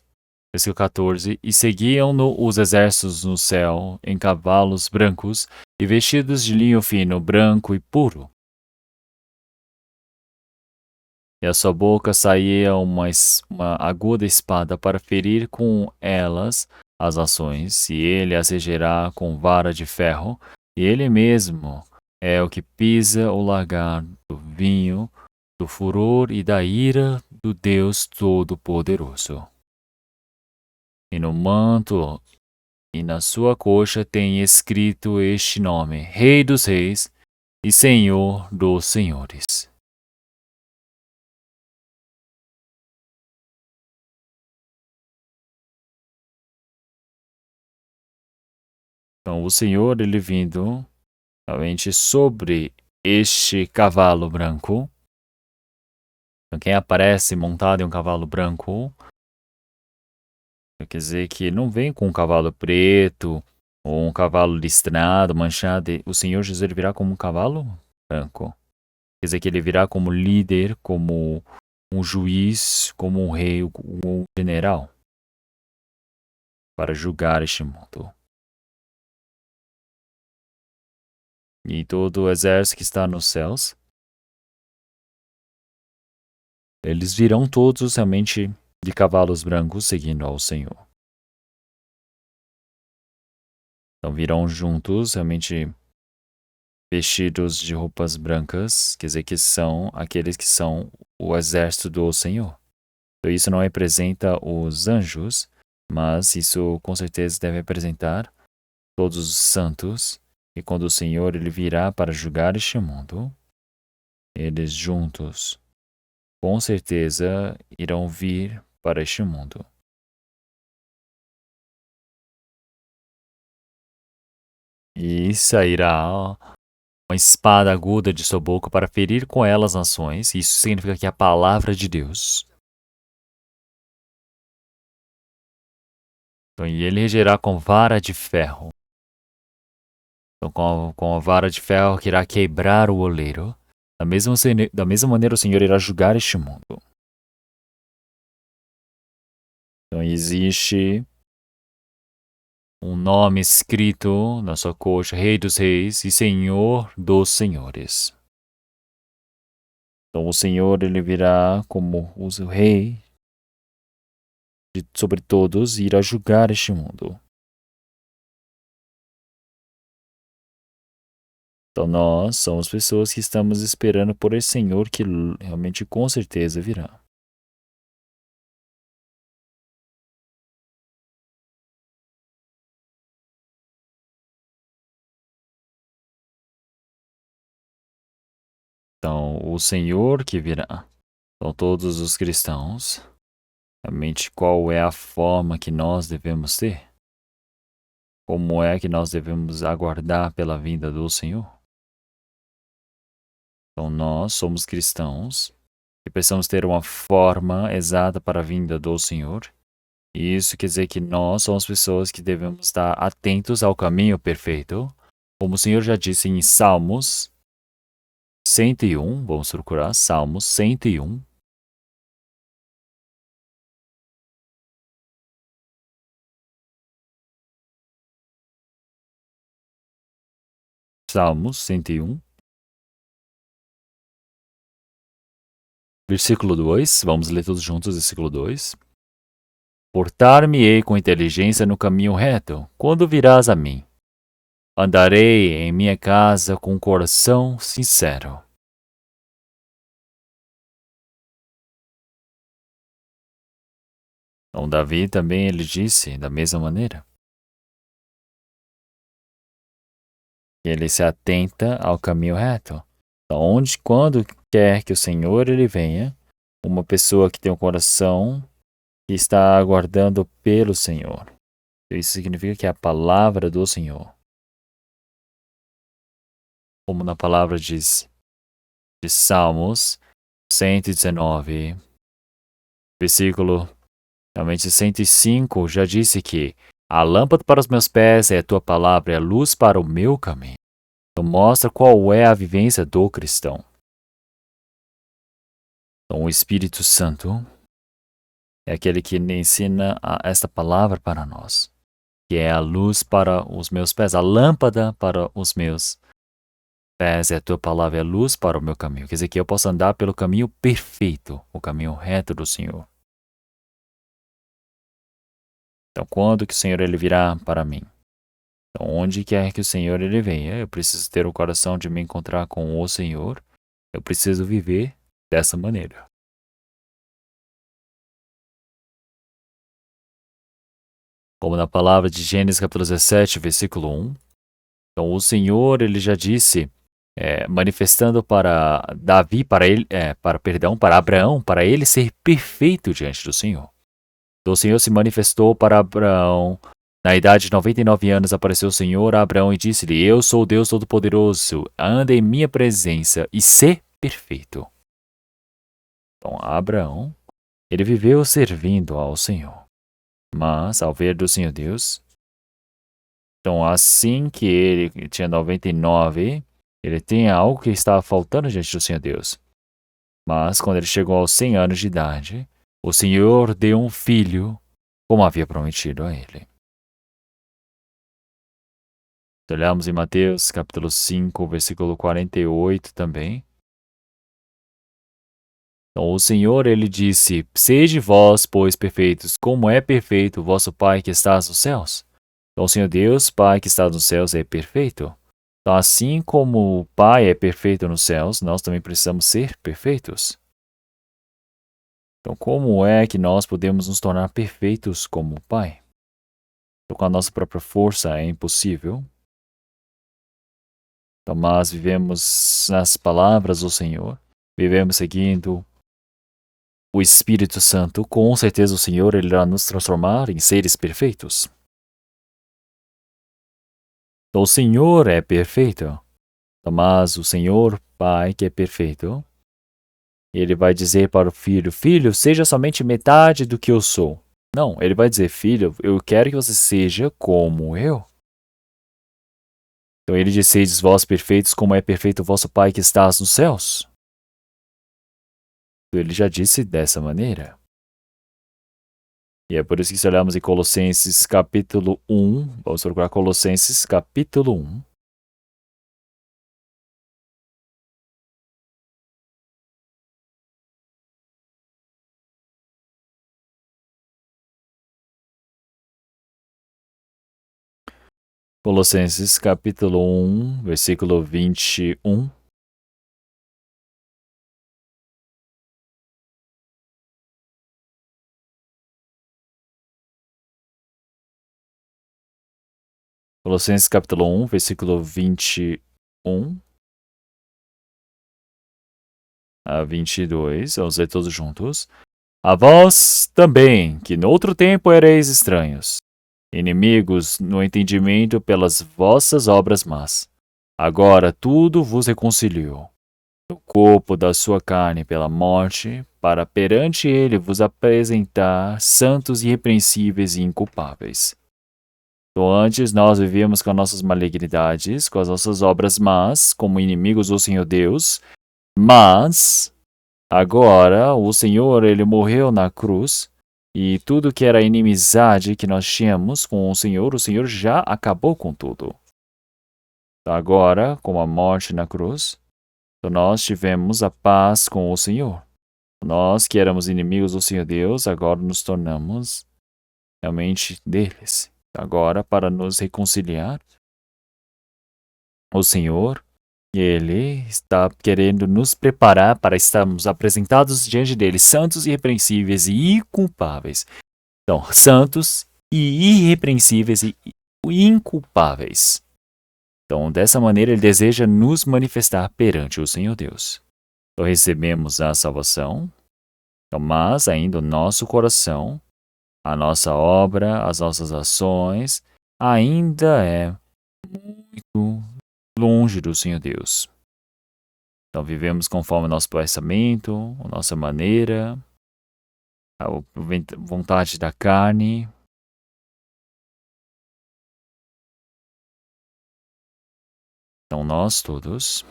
versículo 14, e seguiam-no os exércitos no céu em cavalos brancos e vestidos de linho fino, branco e puro. E a sua boca saía uma aguda espada para ferir com elas as nações, e ele as regerá com vara de ferro, e ele mesmo é o que pisa o lagar do vinho, do furor e da ira do Deus Todo-Poderoso. E no manto e na sua coxa tem escrito este nome: Rei dos Reis e Senhor dos Senhores. Então, o Senhor, ele vindo realmente sobre este cavalo branco. Então, quem aparece montado em um cavalo branco, quer dizer que não vem com um cavalo preto ou um cavalo listrado, manchado. O Senhor Jesus ele virá como um cavalo branco. Quer dizer que ele virá como líder, como um juiz, como um rei, um general, para julgar este mundo. E todo o exército que está nos céus, eles virão todos realmente de cavalos brancos seguindo ao Senhor. Então virão juntos, realmente vestidos de roupas brancas, quer dizer que são aqueles que são o exército do Senhor. Então isso não representa os anjos, mas isso com certeza deve representar todos os santos. E quando o Senhor ele virá para julgar este mundo, eles juntos, com certeza, irão vir para este mundo. E sairá uma espada aguda de sua boca para ferir com ela as nações. Isso significa que é a palavra de Deus. Então, e ele regerá com vara de ferro. Então, com a vara de ferro que irá quebrar o oleiro. Da mesma maneira, o Senhor irá julgar este mundo. Então, existe um nome escrito na sua coxa, Rei dos Reis e Senhor dos Senhores. Então, o Senhor ele virá como o Rei sobre todos e irá julgar este mundo. Então nós somos pessoas que estamos esperando por esse Senhor que realmente com certeza virá. Então o Senhor que virá. Então todos os cristãos, realmente qual é a forma que nós devemos ter? Como é que nós devemos aguardar pela vinda do Senhor? Então nós somos cristãos e precisamos ter uma forma exata para a vinda do Senhor. E isso quer dizer que nós somos pessoas que devemos estar atentos ao caminho perfeito. Como o Senhor já disse em Salmos 101, vamos procurar Salmos 101. Salmos 101. Versículo 2, vamos ler todos juntos, versículo 2. Portar-me-ei com inteligência no caminho reto, quando virás a mim. Andarei em minha casa com um coração sincero. Então, Davi também ele disse da mesma maneira. Ele se atenta ao caminho reto. Então, quando quer que o Senhor ele venha, uma pessoa que tem um coração que está aguardando pelo Senhor. Isso significa que é a palavra do Senhor. Como na palavra diz de Salmos 119, versículo realmente 105, já disse que a lâmpada para os meus pés é a tua palavra e a luz para o meu caminho. Então mostra qual é a vivência do cristão. Então o Espírito Santo é aquele que ensina esta palavra para nós, que é a luz para os meus pés, a lâmpada para os meus pés é a tua palavra, é a luz para o meu caminho. Quer dizer que eu posso andar pelo caminho perfeito, o caminho reto do Senhor. Então, quando que o Senhor ele virá para mim? Então, onde quer que o Senhor ele venha, eu preciso ter o coração de me encontrar com o Senhor. Eu preciso viver dessa maneira. Como na palavra de Gênesis capítulo 17, versículo 1. Então, o Senhor ele já disse, manifestando para Davi, para Abraão, para ele ser perfeito diante do Senhor. Então, o Senhor se manifestou para Abraão. Na idade de 99 anos apareceu o Senhor a Abraão e disse-lhe: Eu sou o Deus Todo-Poderoso, anda em minha presença e sê perfeito. Então, Abraão, ele viveu servindo ao Senhor. Mas, ao ver do Senhor Deus, então assim que ele tinha 99, ele tinha algo que estava faltando diante do Senhor Deus. Mas, quando ele chegou aos 100 anos de idade, o Senhor deu um filho, como havia prometido a ele. Se olharmos em Mateus capítulo 5, versículo 48 também. Então o Senhor, ele disse, sede vós, pois, perfeitos, como é perfeito o vosso Pai que estás nos céus. Então o Senhor Deus, Pai que está nos céus, é perfeito. Então assim como o Pai é perfeito nos céus, nós também precisamos ser perfeitos. Então como é que nós podemos nos tornar perfeitos como o Pai? Então, com a nossa própria força é impossível. Então, mas vivemos nas palavras do Senhor, vivemos seguindo o Espírito Santo, com certeza o Senhor ele irá nos transformar em seres perfeitos. Então, o Senhor é perfeito, mas o Senhor Pai que é perfeito, ele vai dizer para o filho, filho, seja somente metade do que eu sou. Não, ele vai dizer, filho, eu quero que você seja como eu. Então ele diz, sedes vós perfeitos, como é perfeito o vosso Pai que estás nos céus. Então, ele já disse dessa maneira. E é por isso que se olharmos em Colossenses capítulo 1, vamos procurar Colossenses capítulo 1. Colossenses capítulo 1, versículo 21. Colossenses capítulo 1, versículo 21 a 22. Vamos ler todos juntos. A vós também, que no outro tempo erais estranhos, inimigos no entendimento pelas vossas obras más. Agora tudo vos reconciliou. No corpo da sua carne pela morte, para perante ele vos apresentar santos, irrepreensíveis e inculpáveis. Então antes nós vivíamos com as nossas malignidades, com as nossas obras más, como inimigos do Senhor Deus, mas agora o Senhor ele morreu na cruz e tudo que era inimizade que nós tínhamos com o Senhor já acabou com tudo. Então, agora, com a morte na cruz, então nós tivemos a paz com o Senhor. Nós que éramos inimigos do Senhor Deus, agora nos tornamos realmente deles. Agora, para nos reconciliar, o Senhor, Ele está querendo nos preparar para estarmos apresentados diante dele, santos, irrepreensíveis e inculpáveis. Então, santos e irrepreensíveis e inculpáveis. Então, dessa maneira, ele deseja nos manifestar perante o Senhor Deus. Então, recebemos a salvação, mas ainda o nosso coração, a nossa obra, as nossas ações, ainda é muito longe do Senhor Deus. Então, vivemos conforme o nosso pensamento, a nossa maneira, a vontade da carne. Então, nós todos,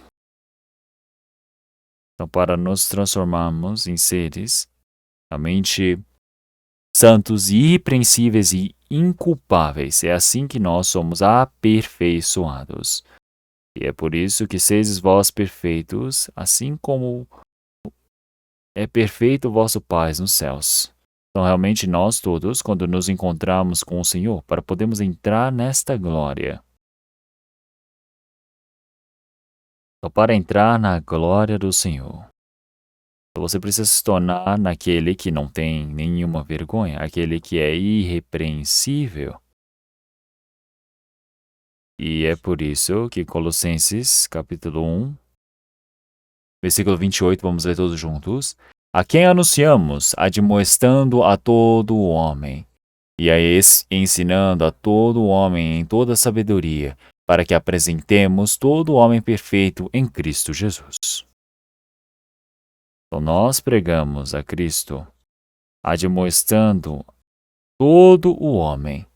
então, para nos transformarmos em seres realmente santos, irrepreensíveis e inculpáveis, é assim que nós somos aperfeiçoados. E é por isso que sedes vós perfeitos, assim como é perfeito o vosso Pai nos céus. Então, realmente, nós todos, quando nos encontramos com o Senhor, para podermos entrar nesta glória. Então, para entrar na glória do Senhor, você precisa se tornar naquele que não tem nenhuma vergonha, aquele que é irrepreensível. E é por isso que Colossenses, capítulo 1, versículo 28, vamos ler todos juntos. A quem anunciamos, admoestando a todo o homem, e a esse ensinando a todo o homem em toda sabedoria, para que apresentemos todo o homem perfeito em Cristo Jesus. Então nós pregamos a Cristo, admoestando todo o homem,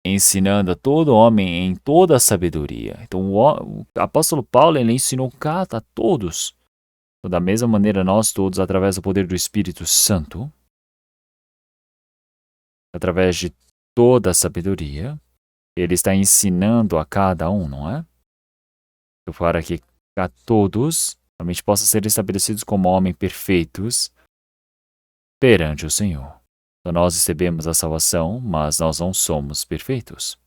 ensinando a todo homem em toda a sabedoria. Então o apóstolo Paulo ele ensinou a todos. Então, da mesma maneira, nós todos, através do poder do Espírito Santo, através de toda a sabedoria, ele está ensinando a cada um, não é? Para que a todos realmente possam ser estabelecidos como homens perfeitos perante o Senhor. Então, nós recebemos a salvação, mas nós não somos perfeitos.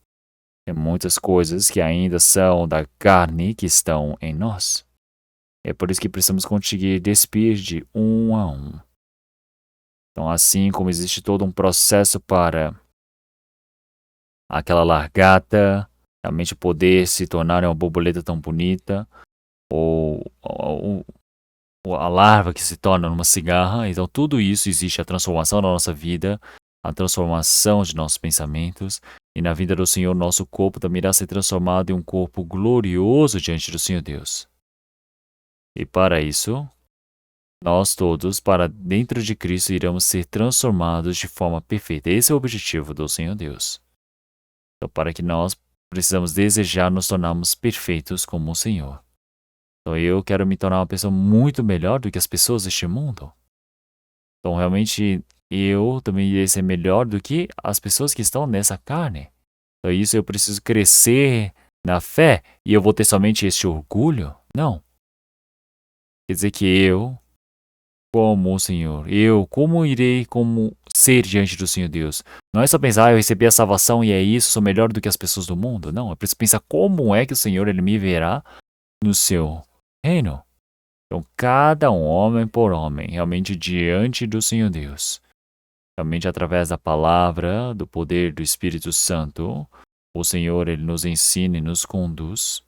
Tem muitas coisas que ainda são da carne que estão em nós. É por isso que precisamos conseguir despir de um a um. Então, assim como existe todo um processo para aquela largata realmente poder se tornar uma borboleta tão bonita, ou a larva que se torna numa cigarra. Então, tudo isso existe a transformação da nossa vida, a transformação de nossos pensamentos, e na vida do Senhor, nosso corpo também irá ser transformado em um corpo glorioso diante do Senhor Deus. E para isso, nós todos, para dentro de Cristo, iremos ser transformados de forma perfeita. Esse é o objetivo do Senhor Deus. Então, para que nós precisamos desejar nos tornarmos perfeitos como o Senhor. Então, eu quero me tornar uma pessoa muito melhor do que as pessoas deste mundo. Então, realmente, eu também irei ser melhor do que as pessoas que estão nessa carne. Então, isso eu preciso crescer na fé e eu vou ter somente esse orgulho? Não. Quer dizer que eu, como o Senhor, como irei como ser diante do Senhor Deus? Não é só pensar, eu recebi a salvação e é isso, sou melhor do que as pessoas do mundo. Não, eu preciso pensar como é que o Senhor ele me verá no seu reino. Então, cada um, homem por homem, realmente diante do Senhor Deus, realmente através da palavra, do poder do Espírito Santo, o Senhor ele nos ensina e nos conduz.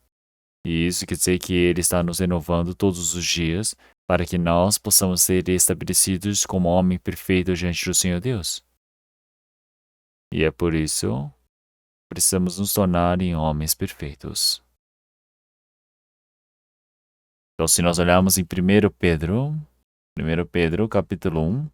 E isso quer dizer que Ele está nos renovando todos os dias para que nós possamos ser estabelecidos como homem perfeito diante do Senhor Deus. E é por isso precisamos nos tornar em homens perfeitos. Então, se nós olharmos em 1 Pedro, capítulo 1,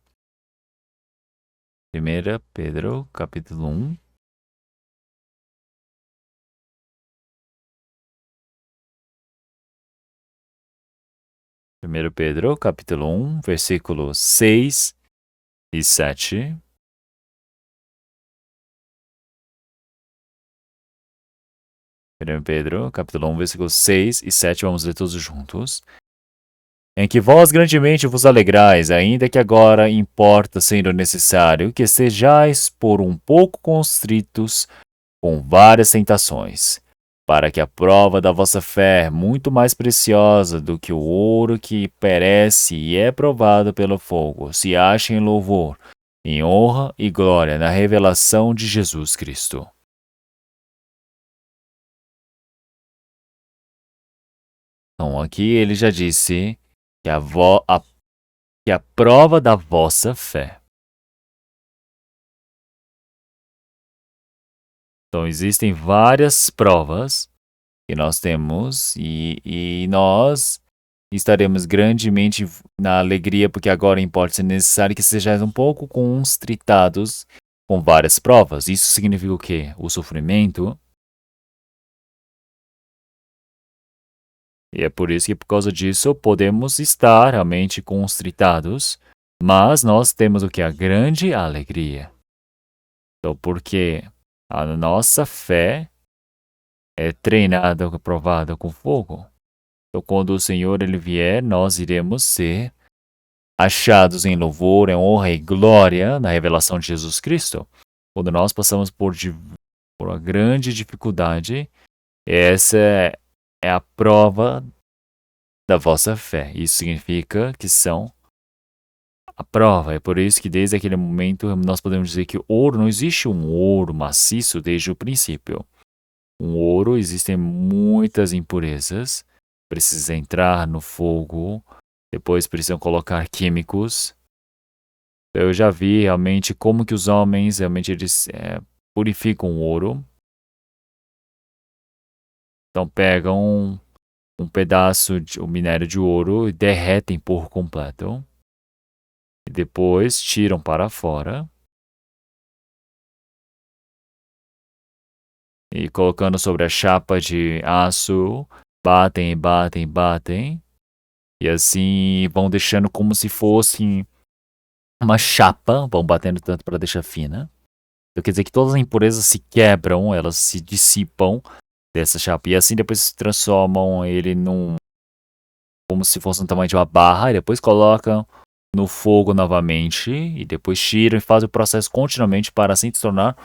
1 Pedro, capítulo 1, versículos 6 e 7. 1 Pedro, capítulo 1, versículos 6 e 7, vamos ler todos juntos. em que vós grandemente vos alegrais, ainda que agora importa, sendo necessário, que sejais por um pouco constritos com várias tentações, para que a prova da vossa fé, muito mais preciosa do que o ouro que perece e é provado pelo fogo, se ache em louvor, em honra e glória na revelação de Jesus Cristo. Então aqui ele já disse que que a prova da vossa fé. Então existem várias provas que nós temos e nós estaremos grandemente na alegria, porque agora importa ser necessário que sejais um pouco constritados com várias provas. Isso significa o quê? O sofrimento. E é por isso que, por causa disso, podemos estar realmente constritados, mas nós temos o que? A grande alegria. Então, porque a nossa fé é treinada, provada com fogo. Então, quando o Senhor ele vier, nós iremos ser achados em louvor, em honra e glória na revelação de Jesus Cristo. Quando nós passamos por uma grande dificuldade, essa é a prova da vossa fé. Isso significa que são a prova. É por isso que desde aquele momento nós podemos dizer que ouro, não existe um ouro maciço desde o princípio. Um ouro, existem muitas impurezas, precisa entrar no fogo, depois precisam colocar químicos. Eu já vi realmente como que os homens realmente eles purificam o ouro. Então pegam um pedaço de um minério de ouro e derretem por completo. E depois tiram para fora. E colocando sobre a chapa de aço, batem, batem, batem. E assim vão deixando como se fosse uma chapa, vão batendo tanto para deixar fina. Então quer dizer que todas as impurezas se quebram, elas se dissipam dessa chapa. E assim depois transformam ele como se fosse um tamanho de uma barra. E depois colocam no fogo novamente. E depois tiram e fazem o processo continuamente para assim se tornar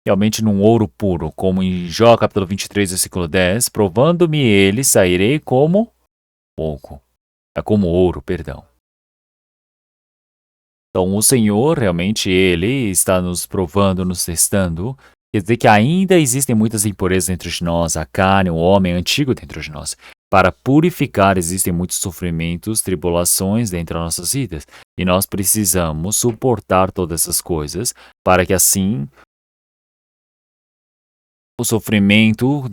realmente num ouro puro. Como em Jó capítulo 23, versículo 10. Provando-me ele, sairei como fogo. É como ouro, perdão. Então, o Senhor, realmente, Ele está nos provando, nos testando. Quer dizer que ainda existem muitas impurezas dentro de nós, a carne, o homem antigo dentro de nós. Para purificar, existem muitos sofrimentos, tribulações dentro das nossas vidas. E nós precisamos suportar todas essas coisas para que assim o sofrimento,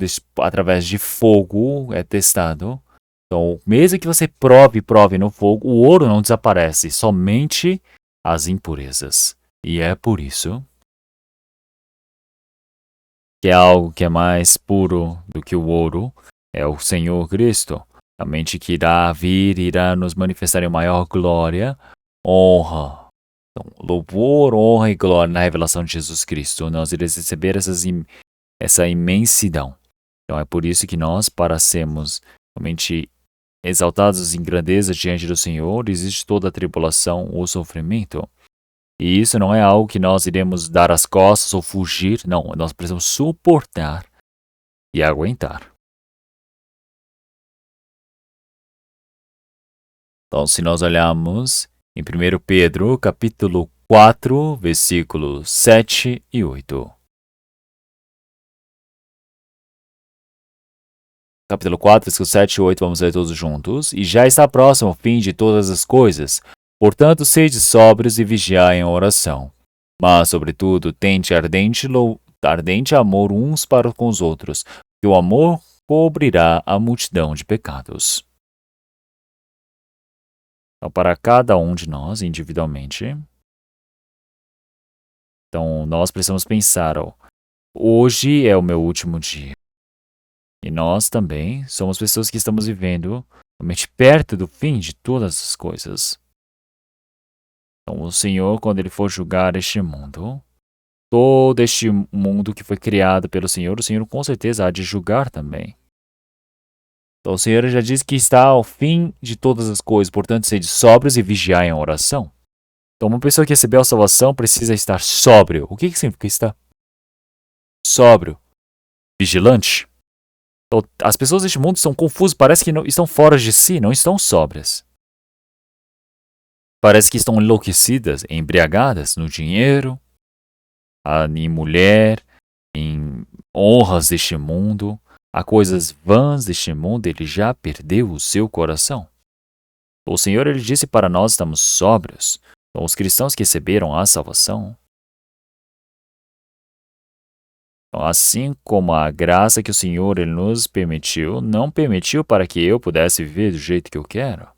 através de fogo, é testado. Então, mesmo que você prove no fogo, o ouro não desaparece, somente as impurezas. E é por isso que é algo que é mais puro do que o ouro, é o Senhor Cristo. Realmente que irá vir, irá nos manifestar em maior glória, honra. Então, louvor, honra e glória na revelação de Jesus Cristo. Nós iremos receber essa imensidão. Então é por isso que nós, para sermos realmente exaltados em grandeza diante do Senhor, existe toda a tribulação ou sofrimento. E isso não é algo que nós iremos dar as costas ou fugir. Não, nós precisamos suportar e aguentar. Então, se nós olharmos em 1 Pedro, capítulo 4, versículos 7 e 8. Capítulo 4, versículos 7 e 8, vamos ler todos juntos. E já está próximo o fim de todas as coisas. Portanto, sede sóbrios e vigiai em oração. Mas, sobretudo, tente ardente amor uns para com os outros, que o amor cobrirá a multidão de pecados. Então, para cada um de nós, individualmente, então nós precisamos pensar, hoje é o meu último dia. E nós também somos pessoas que estamos vivendo realmente perto do fim de todas as coisas. Então, o Senhor, quando Ele for julgar este mundo, todo este mundo que foi criado pelo Senhor, o Senhor com certeza há de julgar também. Então, o Senhor já disse que está ao fim de todas as coisas, portanto, sede sóbrios e vigiai em oração. Então, uma pessoa que recebeu a salvação precisa estar sóbrio. O que significa estar sóbrio? Vigilante. Então, as pessoas deste mundo estão confusas, parece que não, estão fora de si, não estão sóbrias. Parece que estão enlouquecidas, embriagadas no dinheiro, em mulher, em honras deste mundo, a coisas vãs deste mundo. Ele já perdeu o seu coração. O Senhor, ele disse para nós estamos sóbrios. Então, os cristãos que receberam a salvação, assim como a graça que o Senhor ele nos permitiu, não permitiu para que eu pudesse viver do jeito que eu quero.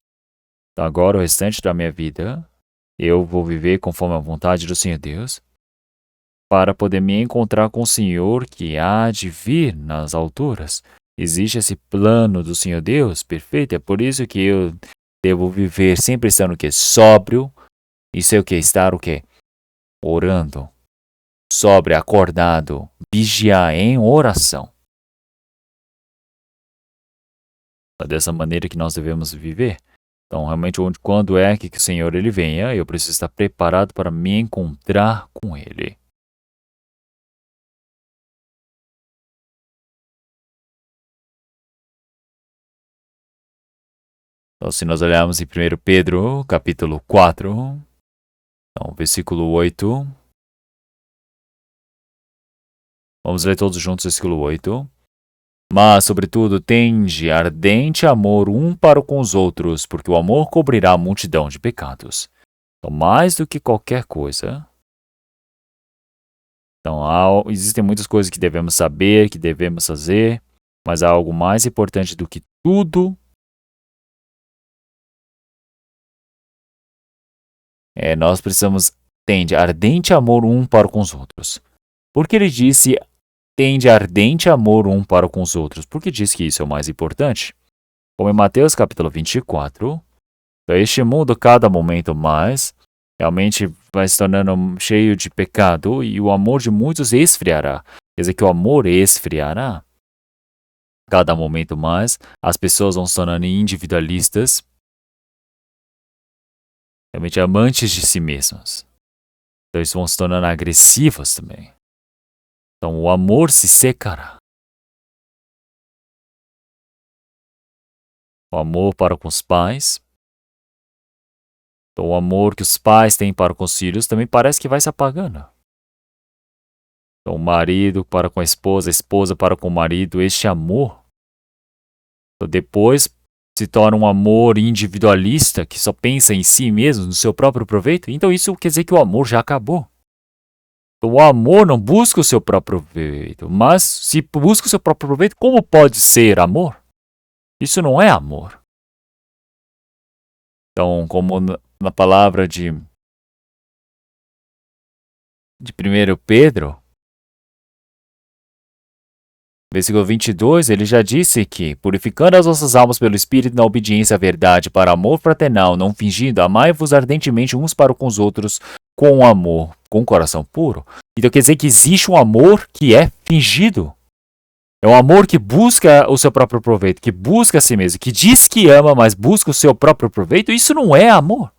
Então, agora, o restante da minha vida, eu vou viver conforme a vontade do Senhor Deus, para poder me encontrar com o Senhor que há de vir nas alturas. Existe esse plano do Senhor Deus perfeito, é por isso que eu devo viver sempre estando o quê? Sóbrio, e sei o que? Estar o quê? Orando. Sóbrio, acordado, vigiar em oração. É dessa maneira que nós devemos viver. Então, realmente, quando é que o Senhor ele venha, eu preciso estar preparado para me encontrar com Ele. Então, se nós olharmos em 1 Pedro, capítulo 4, então, versículo 8. Vamos ler todos juntos o versículo 8. Mas, sobretudo, tende ardente amor um para com os outros, porque o amor cobrirá a multidão de pecados. Então, mais do que qualquer coisa. Então, existem muitas coisas que devemos saber, que devemos fazer, mas há algo mais importante do que tudo. Nós precisamos tende ardente amor um para com os outros. Por que ele disse tende ardente amor um para com os outros? Porque diz que isso é o mais importante. Como em Mateus capítulo 24, este mundo cada momento mais realmente vai se tornando cheio de pecado e o amor de muitos esfriará. Quer dizer que o amor esfriará. Cada momento mais, as pessoas vão se tornando individualistas, realmente amantes de si mesmas. Então eles vão se tornando agressivos também. Então o amor se secará. O amor para com os pais. Então o amor que os pais têm para com os filhos também parece que vai se apagando. Então o marido para com a esposa para com o marido, este amor. Então, depois se torna um amor individualista que só pensa em si mesmo, no seu próprio proveito. Então isso quer dizer que o amor já acabou. O amor não busca o seu próprio proveito, mas se busca o seu próprio proveito, como pode ser amor? Isso não é amor. Então, como na palavra de 1 Pedro, versículo 22, ele já disse que, purificando as vossas almas pelo Espírito na obediência à verdade, para amor fraternal, não fingindo, amai-vos ardentemente uns para com os outros, com amor, com coração puro. Então quer dizer que existe um amor que é fingido. É um amor que busca o seu próprio proveito, que busca a si mesmo, que diz que ama, mas busca o seu próprio proveito. Isso não é amor.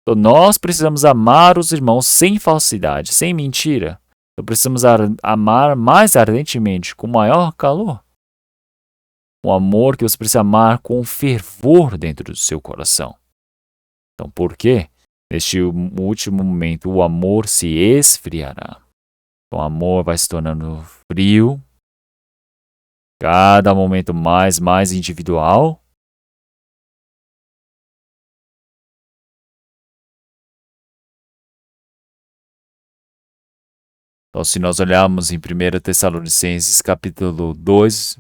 Então nós precisamos amar os irmãos sem falsidade, sem mentira. Então precisamos amar mais ardentemente, com maior calor. Um amor que você precisa amar com fervor dentro do seu coração. Então por quê? Neste último momento, o amor se esfriará. O amor vai se tornando frio. Cada momento mais individual. Então, se nós olharmos em 1 Tessalonicenses, capítulo 2,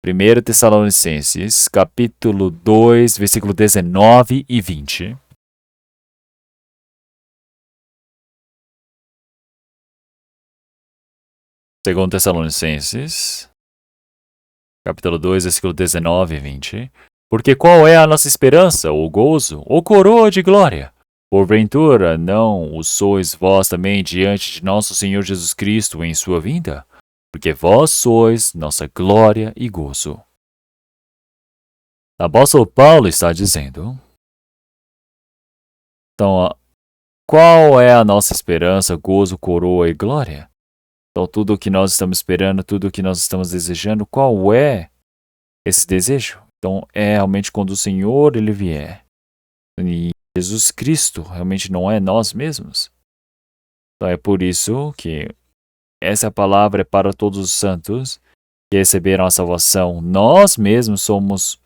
1 Tessalonicenses, capítulo 2, versículo 19 e 20. Segundo Tessalonicenses, capítulo 2, versículo 19 e 20. Porque qual é a nossa esperança, ou gozo, ou coroa de glória? Porventura, não o sois vós também diante de nosso Senhor Jesus Cristo em sua vinda? Porque vós sois nossa glória e gozo. O apóstolo Paulo está dizendo, então, qual é a nossa esperança, gozo, coroa e glória? Então, tudo o que nós estamos esperando, tudo o que nós estamos desejando, qual é esse desejo? Então, é realmente quando o Senhor ele vier. E Jesus Cristo realmente não é nós mesmos. Então, é por isso que essa palavra é para todos os santos que receberam a salvação. Nós mesmos somos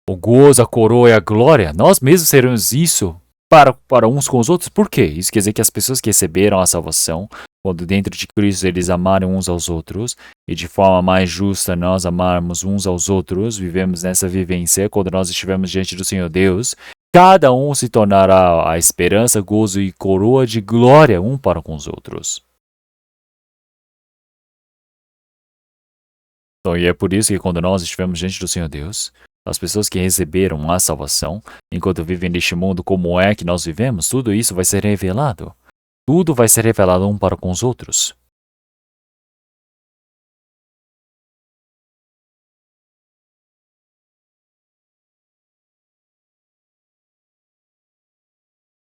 o gozo, a coroa e a glória. Nós mesmos seremos isso para uns com os outros. Por quê? Isso quer dizer que as pessoas que receberam a salvação, quando dentro de Cristo eles amaram uns aos outros, e de forma mais justa nós amarmos uns aos outros, vivemos nessa vivência, quando nós estivermos diante do Senhor Deus, cada um se tornará a esperança, gozo e coroa de glória um para com os outros. Então, e é por isso que quando nós estivermos diante do Senhor Deus, as pessoas que receberam a salvação, enquanto vivem neste mundo como é que nós vivemos, tudo isso vai ser revelado. Tudo vai ser revelado um para com os outros.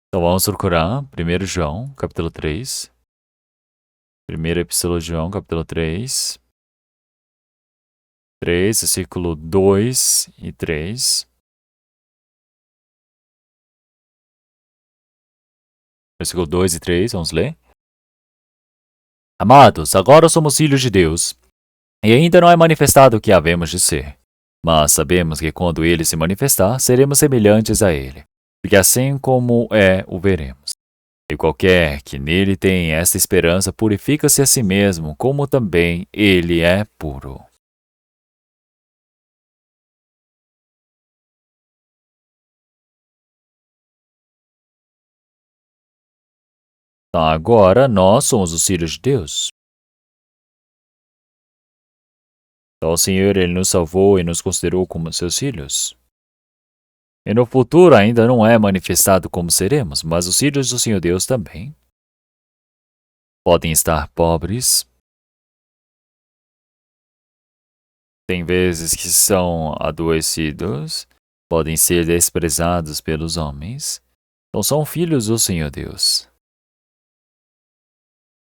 Então vamos procurar 1 João, capítulo 3. Primeira Epístola de João, capítulo 3. 3, versículo 2 e 3. Versículo 2 e 3, vamos ler. Amados, agora somos filhos de Deus, e ainda não é manifestado o que havemos de ser. Mas sabemos que quando ele se manifestar, seremos semelhantes a ele, porque assim como é, o veremos. E qualquer que nele tem esta esperança purifica-se a si mesmo, como também ele é puro. Então agora nós somos os filhos de Deus. Então o Senhor ele nos salvou e nos considerou como seus filhos. E no futuro ainda não é manifestado como seremos, mas os filhos do Senhor Deus também podem estar pobres. Tem vezes que são adoecidos, podem ser desprezados pelos homens. Então são filhos do Senhor Deus.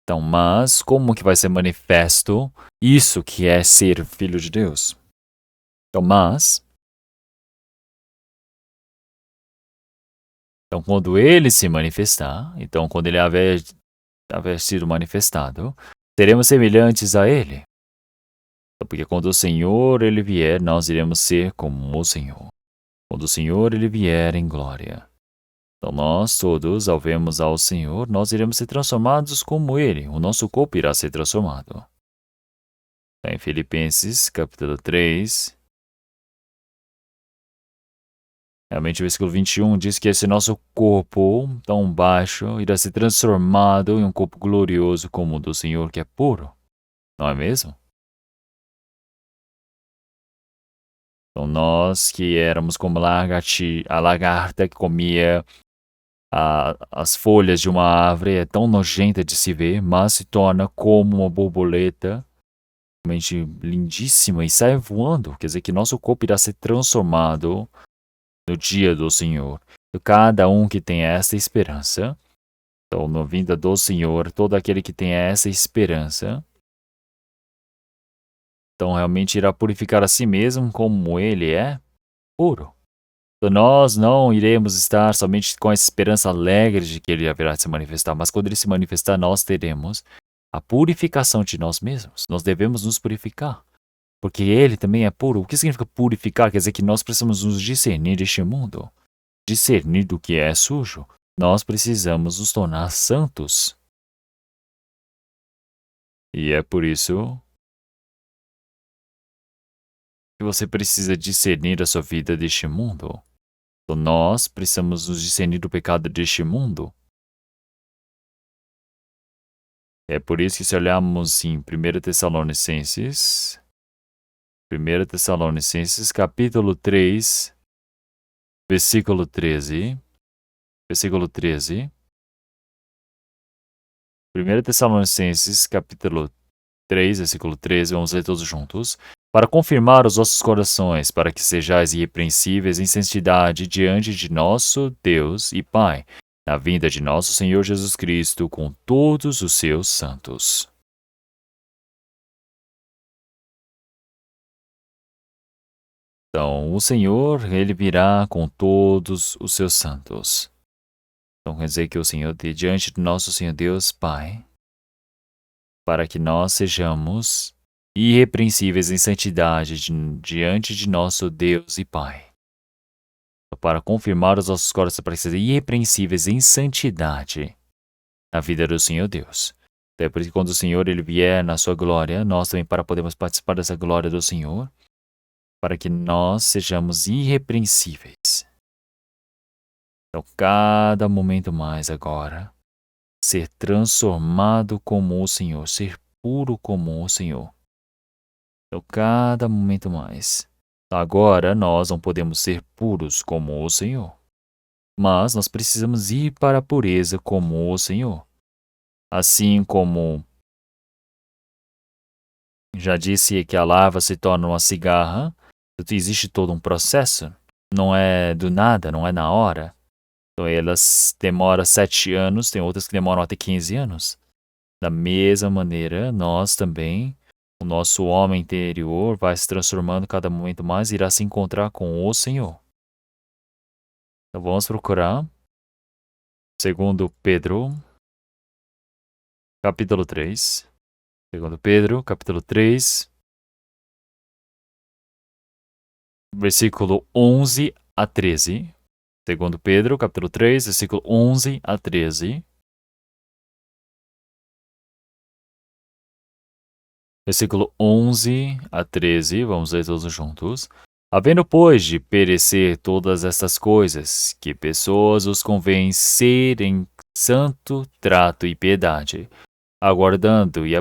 Então, mas como que vai ser manifesto isso que é ser filho de Deus? Então, quando ele se manifestar, então quando ele haver sido manifestado, seremos semelhantes a ele. Porque quando o Senhor ele vier, nós iremos ser como o Senhor. Quando o Senhor ele vier em glória. Então nós todos, ao vermos ao Senhor, nós iremos ser transformados como ele. O nosso corpo irá ser transformado. Em Filipenses, capítulo 3, realmente o versículo 21 diz que esse nosso corpo tão baixo irá ser transformado em um corpo glorioso como o do Senhor, que é puro. Não é mesmo? Então nós que éramos como a lagarta que comia as folhas de uma árvore, é tão nojenta de se ver, mas se torna como uma borboleta, realmente lindíssima, e sai voando. Quer dizer que nosso corpo irá ser transformado no dia do Senhor. Então, cada um que tem essa esperança, então na vinda do Senhor, todo aquele que tem essa esperança, então realmente irá purificar a si mesmo como ele é puro. Então, nós não iremos estar somente com a esperança alegre de que ele haverá de se manifestar, mas quando ele se manifestar, nós teremos a purificação de nós mesmos. Nós devemos nos purificar, porque ele também é puro. O que significa purificar? Quer dizer que nós precisamos nos discernir deste mundo, discernir do que é sujo. Nós precisamos nos tornar santos. E é por isso que você precisa discernir a sua vida deste mundo. Então, nós precisamos nos discernir do pecado deste mundo. É por isso que se olharmos em 1 Tessalonicenses, capítulo 3, versículo 13, 1 Tessalonicenses, capítulo 3, versículo 13, vamos ler todos juntos. para confirmar os vossos corações, para que sejais irrepreensíveis em santidade diante de nosso Deus e Pai, na vinda de nosso Senhor Jesus Cristo com todos os seus santos. Então, o Senhor, ele virá com todos os seus santos. Então, quer dizer que o Senhor, diante do nosso Senhor Deus Pai, para que nós sejamos irrepreensíveis em santidade diante de nosso Deus e Pai. Para confirmar os nossos corações para serem irrepreensíveis em santidade na vida do Senhor Deus. Então, é por isso que quando o Senhor ele vier na sua glória, nós também para podermos participar dessa glória do Senhor, para que nós sejamos irrepreensíveis. Então, cada momento mais agora, ser transformado como o Senhor, ser puro como o Senhor. Então, cada momento mais. Agora, nós não podemos ser puros como o Senhor, mas nós precisamos ir para a pureza como o Senhor. Assim como já disse que a larva se torna uma cigarra, existe todo um processo, não é do nada, não é na hora. Então elas demoram 7 anos, tem outras que demoram até 15 anos. Da mesma maneira, nós também, o nosso homem interior vai se transformando cada momento mais e irá se encontrar com o Senhor. Então vamos procurar, segundo Pedro, capítulo 3. Segundo Pedro, capítulo 3, versículo 11 a 13. Segundo Pedro, capítulo 3, versículo 11 a 13. Versículo 11 a 13, vamos ler todos juntos. Havendo, pois, de perecer todas estas coisas, que pessoas os convém ser em santo trato e piedade, aguardando e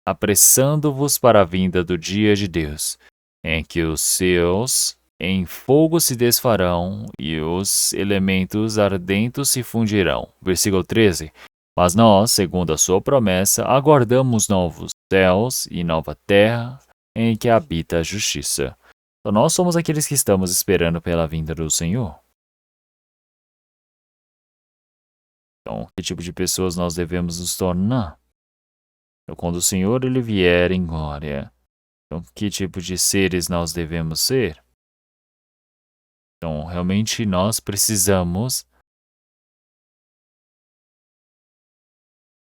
apressando-vos para a vinda do dia de Deus, em que os seus em fogo se desfarão e os elementos ardentos se fundirão. Versículo 13. Mas nós, segundo a sua promessa, aguardamos novos céus e nova terra em que habita a justiça. Então nós somos aqueles que estamos esperando pela vinda do Senhor. Então, que tipo de pessoas nós devemos nos tornar? Então, quando o Senhor ele vier em glória, então que tipo de seres nós devemos ser? Então, realmente nós precisamos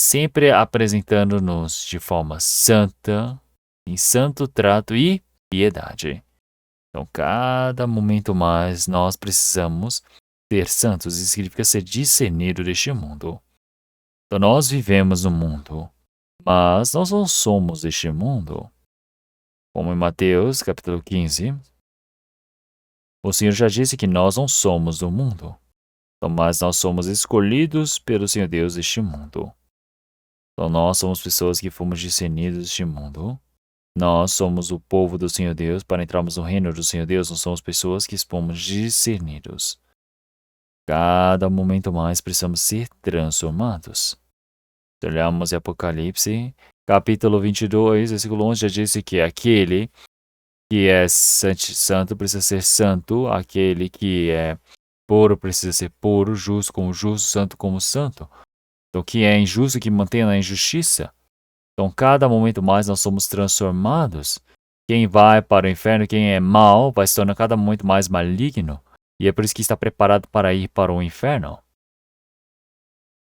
sempre apresentando-nos de forma santa, em santo trato e piedade. Então, cada momento mais nós precisamos ser santos. Isso significa ser discernido deste mundo. Então, nós vivemos no mundo, mas nós não somos deste mundo. Como em Mateus, capítulo 15, o Senhor já disse que nós não somos do mundo, mas nós somos escolhidos pelo Senhor Deus deste mundo. Então, nós somos pessoas que fomos discernidos deste mundo. Nós somos o povo do Senhor Deus. Para entrarmos no reino do Senhor Deus, nós somos pessoas que fomos discernidos. Cada momento mais precisamos ser transformados. Se olharmos em Apocalipse, capítulo 22, versículo 11, já disse que aquele que é santo precisa ser santo, aquele que é puro precisa ser puro, justo como justo, santo como santo. Então, que é injusto que mantenha na injustiça. Então, cada momento mais nós somos transformados. Quem vai para o inferno, quem é mau, vai se tornar cada momento mais maligno. E é por isso que está preparado para ir para o inferno.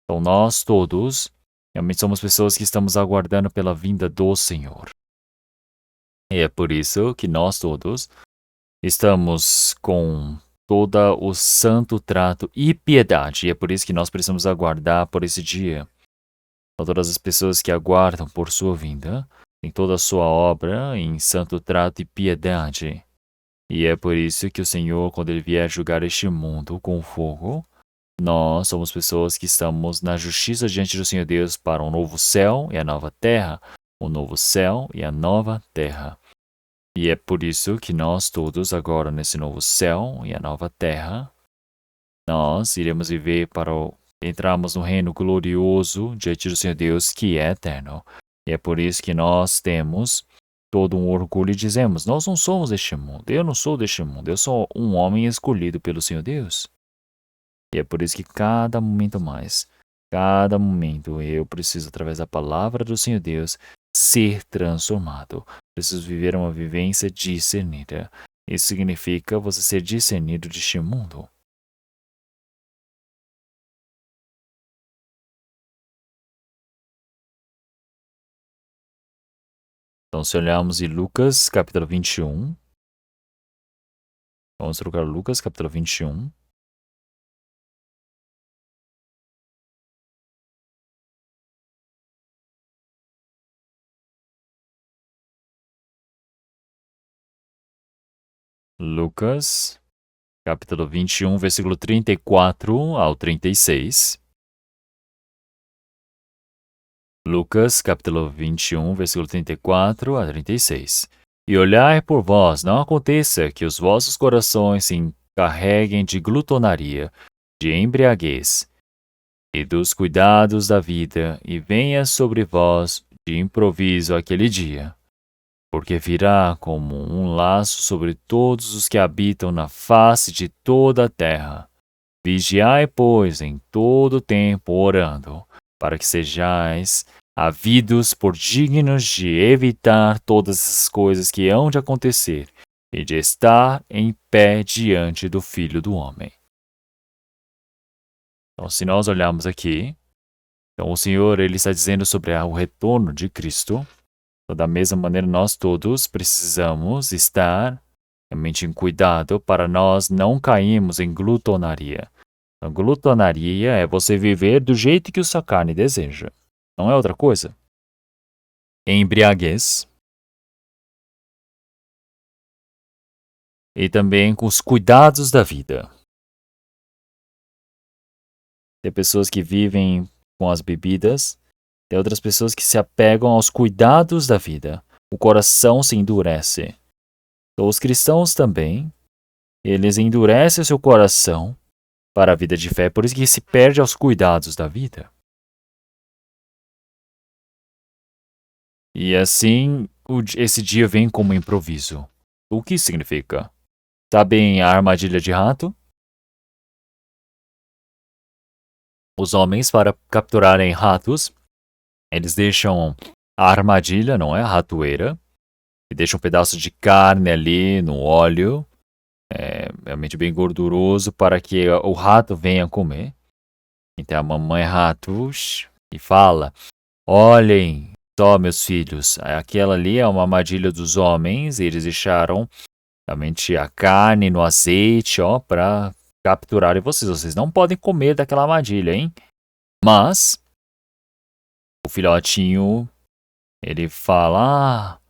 Então, nós todos, realmente somos pessoas que estamos aguardando pela vinda do Senhor. E é por isso que nós todos estamos com todo o santo trato e piedade. E é por isso que nós precisamos aguardar por esse dia. Todas as pessoas que aguardam por sua vinda, em toda a sua obra, em santo trato e piedade. E é por isso que o Senhor, quando Ele vier julgar este mundo com fogo, nós somos pessoas que estamos na justiça diante do Senhor Deus para um novo céu e a nova terra, o novo céu e a nova terra. E é por isso que nós todos agora nesse novo céu e a nova terra, nós iremos viver para entrarmos no reino glorioso diante do Senhor Deus que é eterno. E é por isso que nós temos todo um orgulho e dizemos: nós não somos deste mundo, eu não sou deste mundo, eu sou um homem escolhido pelo Senhor Deus. E é por isso que cada momento mais, cada momento eu preciso, através da palavra do Senhor Deus, ser transformado. Preciso viver uma vivência discernida. Isso significa você ser discernido deste mundo. Então, se olharmos em Lucas, capítulo 21, vamos trocar Lucas, capítulo 21. Lucas, capítulo 21, versículo 34 ao 36. Lucas, capítulo 21, versículo 34 a 36. E olhai por vós, não aconteça que os vossos corações se encarreguem de glutonaria, de embriaguez e dos cuidados da vida, e venha sobre vós de improviso aquele dia. Porque virá como um laço sobre todos os que habitam na face de toda a terra. Vigiai, pois, em todo o tempo, orando, para que sejais havidos por dignos de evitar todas essas coisas que hão de acontecer e de estar em pé diante do Filho do Homem. Então, se nós olharmos aqui, então o Senhor ele está dizendo sobre o retorno de Cristo. Então, da mesma maneira, nós todos precisamos estar realmente em cuidado para nós não cairmos em glutonaria. A glutonaria é você viver do jeito que a sua carne deseja. Não é outra coisa. Embriaguez. E também com os cuidados da vida. Tem pessoas que vivem com as bebidas. Tem outras pessoas que se apegam aos cuidados da vida. O coração se endurece. Então, os cristãos também, eles endurecem o seu coração para a vida de fé, por isso que se perde aos cuidados da vida. E assim, esse dia vem como improviso. O que significa? Sabem a armadilha de rato? Os homens, para capturarem ratos, eles deixam a armadilha, não é? A ratoeira, e deixam um pedaço de carne ali no óleo, realmente bem gorduroso, para que o rato venha comer. Então a mamãe rato e fala: olhem só, meus filhos, aquela ali é uma armadilha dos homens, e eles deixaram realmente a carne no azeite, ó, para capturarem vocês. Vocês não podem comer daquela armadilha, hein? Mas o filhotinho, ele fala: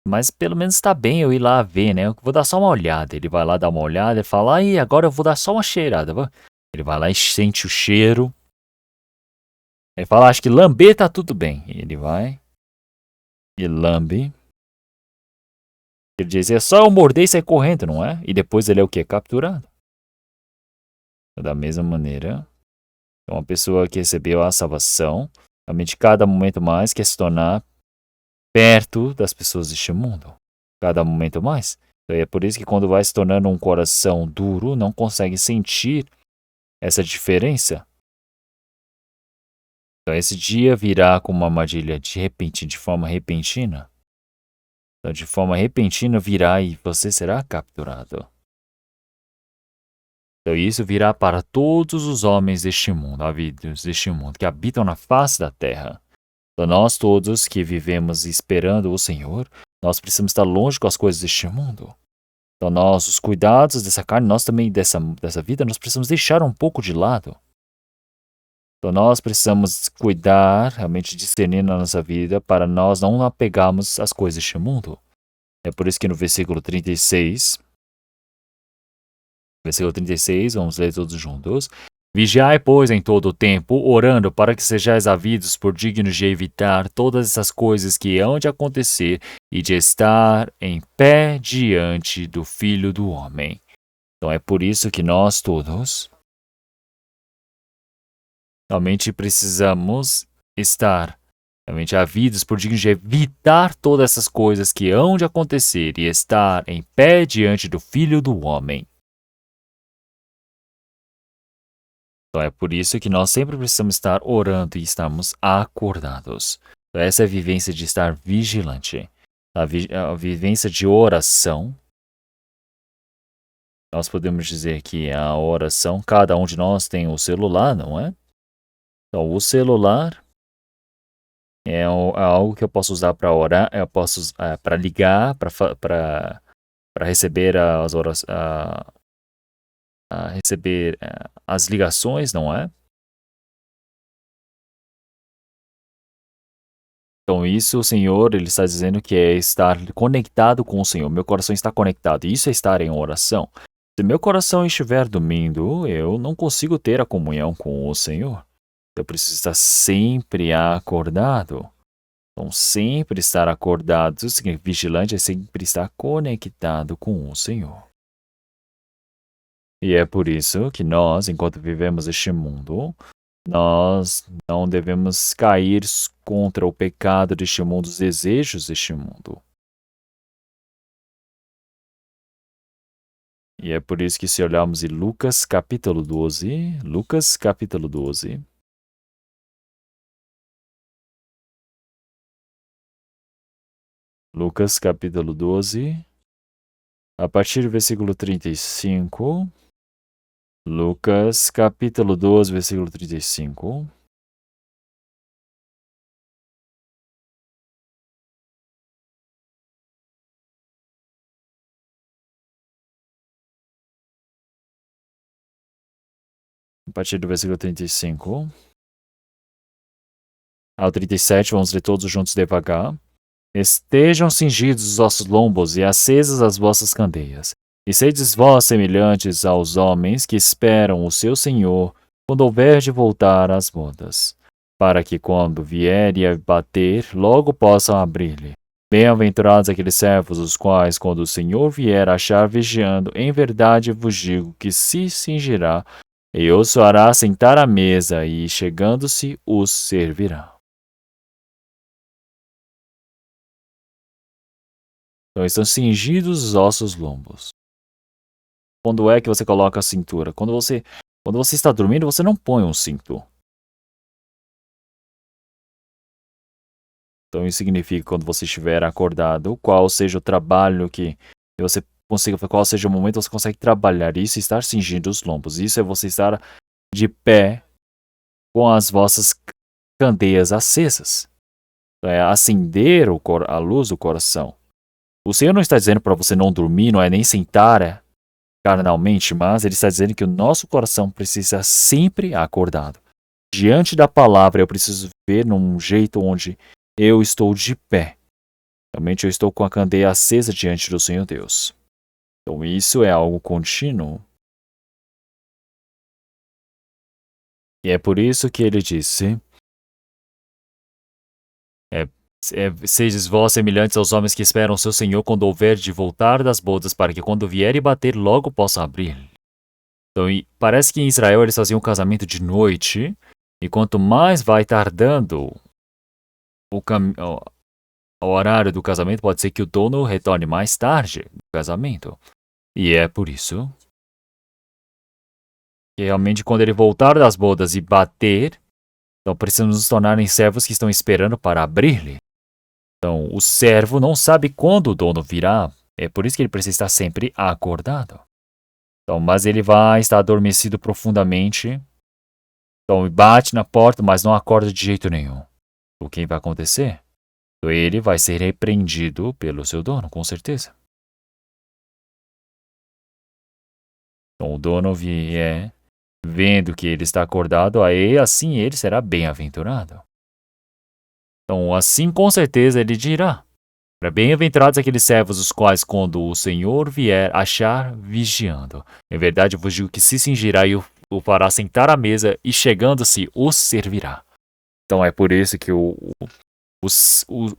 mas pelo menos está bem eu ir lá ver, né? Eu vou dar só uma olhada. Ele vai lá dar uma olhada e fala: aí, agora eu vou dar só uma cheirada. Ele vai lá e sente o cheiro. Ele fala: acho que lamber tá tudo bem. E ele vai e lambe. Ele diz: é só eu morder e sair correndo, não é? E depois ele é o quê? Capturado. Da mesma maneira, uma pessoa que recebeu a salvação, realmente cada momento mais quer se tornar perto das pessoas deste mundo. Cada momento mais. É por isso que quando vai se tornando um coração duro, não consegue sentir essa diferença. Então esse dia virá como uma armadilha de forma repentina. Então de forma repentina virá e você será capturado. Então isso virá para todos os homens deste mundo, havidos deste mundo, que habitam na face da terra. Então nós todos que vivemos esperando o Senhor, nós precisamos estar longe com as coisas deste mundo. Então nós, os cuidados dessa carne, nós também dessa vida, nós precisamos deixar um pouco de lado. Então nós precisamos cuidar, realmente discernir na nossa vida, para nós não apegarmos às coisas deste mundo. É por isso que no versículo 36, vamos ler todos juntos. Vigiai, pois, em todo o tempo, orando para que sejais havidos por dignos de evitar todas essas coisas que hão de acontecer e de estar em pé diante do Filho do Homem. Então é por isso que nós todos realmente precisamos estar Realmente há vidas por digno de evitar todas essas coisas que hão de acontecer e estar em pé diante do Filho do Homem. Então é por isso que nós sempre precisamos estar orando e estarmos acordados. Então, essa é a vivência de estar vigilante. A vivência de oração. Nós podemos dizer que a oração, cada um de nós tem o celular, não é? Então, o celular é algo que eu posso usar para orar, eu posso para ligar, para receber receber as ligações, não é? Então, isso o Senhor, ele está dizendo que é estar conectado com o Senhor. Meu coração está conectado. Isso é estar em oração. Se meu coração estiver dormindo, eu não consigo ter a comunhão com o Senhor. Eu preciso estar sempre acordado. Então, sempre estar acordado, vigilante, é sempre estar conectado com o Senhor. E é por isso que nós, enquanto vivemos este mundo, nós não devemos cair contra o pecado deste mundo, os desejos deste mundo. E é por isso que se olharmos em Lucas capítulo 12, Lucas capítulo 12, Lucas capítulo 12, a partir do versículo 35, Lucas capítulo 12, versículo 35. A partir do versículo 35 ao 37, vamos ler todos juntos devagar. Estejam cingidos os vossos lombos e acesas as vossas candeias. E sedes vós semelhantes aos homens que esperam o seu Senhor quando houver de voltar às bodas, para que quando vier e bater, logo possam abrir-lhe. Bem-aventurados aqueles servos, os quais, quando o Senhor vier achar vigiando, em verdade vos digo que se cingirá e os fará sentar à mesa e, chegando-se, os servirá. Então estão cingidos os ossos lombos. Quando é que você coloca a cintura? Quando você está dormindo, você não põe um cinto. Então isso significa que quando você estiver acordado, qual seja o trabalho que você consiga, qual seja o momento que você consegue trabalhar isso e estar cingindo os lombos. Isso é você estar de pé com as vossas candeias acesas. É acender a luz do coração. O Senhor não está dizendo para você não dormir, não é nem sentar carnalmente, mas Ele está dizendo que o nosso coração precisa sempre acordado. Diante da palavra, eu preciso ver num jeito onde eu estou de pé. Realmente eu estou com a candeia acesa diante do Senhor Deus. Então isso é algo contínuo. E é por isso que Ele disse... Sedes vós semelhantes aos homens que esperam o seu Senhor quando houver de voltar das bodas, para que quando vier e bater, logo possa abrir. Então, parece que em Israel eles faziam um casamento de noite, e quanto mais vai tardando o horário do casamento, pode ser que o dono retorne mais tarde do casamento. E é por isso que realmente quando ele voltar das bodas e bater, então precisamos nos tornar em servos que estão esperando para abrir-lhe. Então, o servo não sabe quando o dono virá, é por isso que ele precisa estar sempre acordado. Então, mas ele vai estar adormecido profundamente. Então, bate na porta, mas não acorda de jeito nenhum. O que vai acontecer? Então, ele vai ser repreendido pelo seu dono, com certeza. Então, o dono vier vendo que ele está acordado, aí assim ele será bem-aventurado. Então, assim com certeza ele dirá: bem-aventurados aqueles servos os quais, quando o Senhor vier, achar vigiando. Em verdade, eu vos digo que se cingirá e o fará sentar à mesa, e chegando-se, os servirá. Então é por isso que o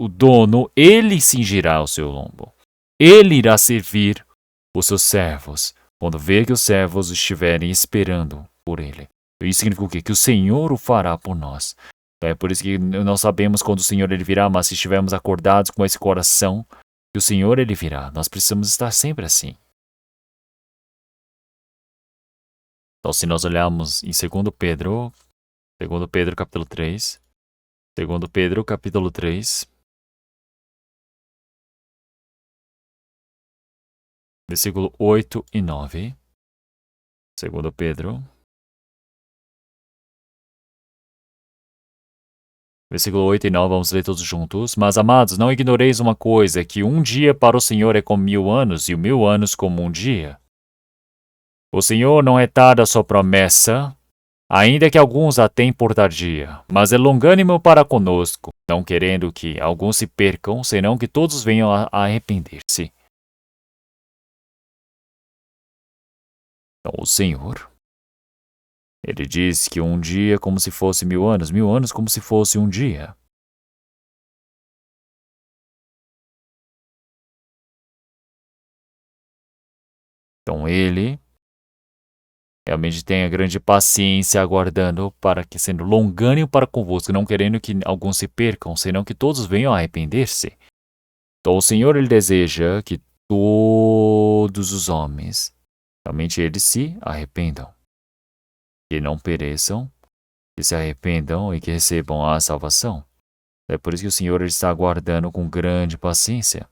dono, ele cingirá o seu lombo. Ele irá servir os seus servos, quando ver que os servos estiverem esperando por ele. Isso significa o quê? Que o Senhor o fará por nós. É por isso que não sabemos quando o Senhor ele virá, mas se estivermos acordados com esse coração, que o Senhor ele virá. Nós precisamos estar sempre assim. Então, se nós olharmos em 2 Pedro capítulo 3, 2 Pedro capítulo 3, versículo 8 e 9. 2 Pedro, versículo 8 e 9, vamos ler todos juntos. Mas, amados, não ignoreis uma coisa, que um dia para o Senhor é como 1000 anos, e 1000 anos como um dia. O Senhor não é tardo a sua promessa, ainda que alguns a tenham por tardia, mas é longânimo para conosco, não querendo que alguns se percam, senão que todos venham a arrepender-se. Então, o Senhor, ele diz que um dia é como se fosse 1000 anos, 1000 anos como se fosse um dia. Então, ele realmente tem a grande paciência aguardando para que, sendo longânimo para convosco, não querendo que alguns se percam, senão que todos venham a arrepender-se. Então, o Senhor, ele deseja que todos os homens, realmente eles se arrependam, que não pereçam, que se arrependam e que recebam a salvação. É por isso que o Senhor ele está aguardando com grande paciência.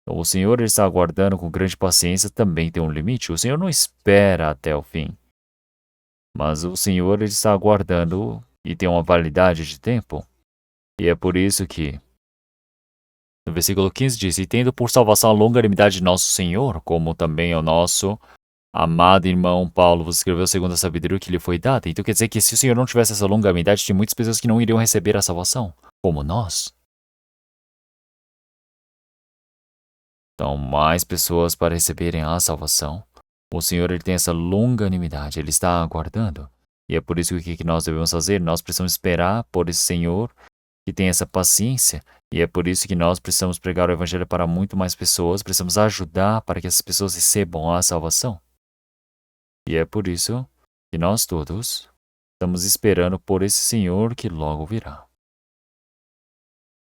Então, o Senhor ele está aguardando com grande paciência também tem um limite. O Senhor não espera até o fim, mas o Senhor ele está aguardando e tem uma validade de tempo. E é por isso que no versículo 15 diz: E tendo por salvação a longanimidade de nosso Senhor, como também o nosso amado irmão Paulo vos escreveu segundo a sabedoria que lhe foi dada. Então quer dizer que se o Senhor não tivesse essa longanimidade, tinha muitas pessoas que não iriam receber a salvação, como nós. Então, mais pessoas para receberem a salvação. O Senhor ele tem essa longanimidade, ele está aguardando. E é por isso que nós devemos fazer? Nós precisamos esperar por esse Senhor que tem essa paciência. E é por isso que nós precisamos pregar o Evangelho para muito mais pessoas, precisamos ajudar para que essas pessoas recebam a salvação. E é por isso que nós todos estamos esperando por esse Senhor que logo virá.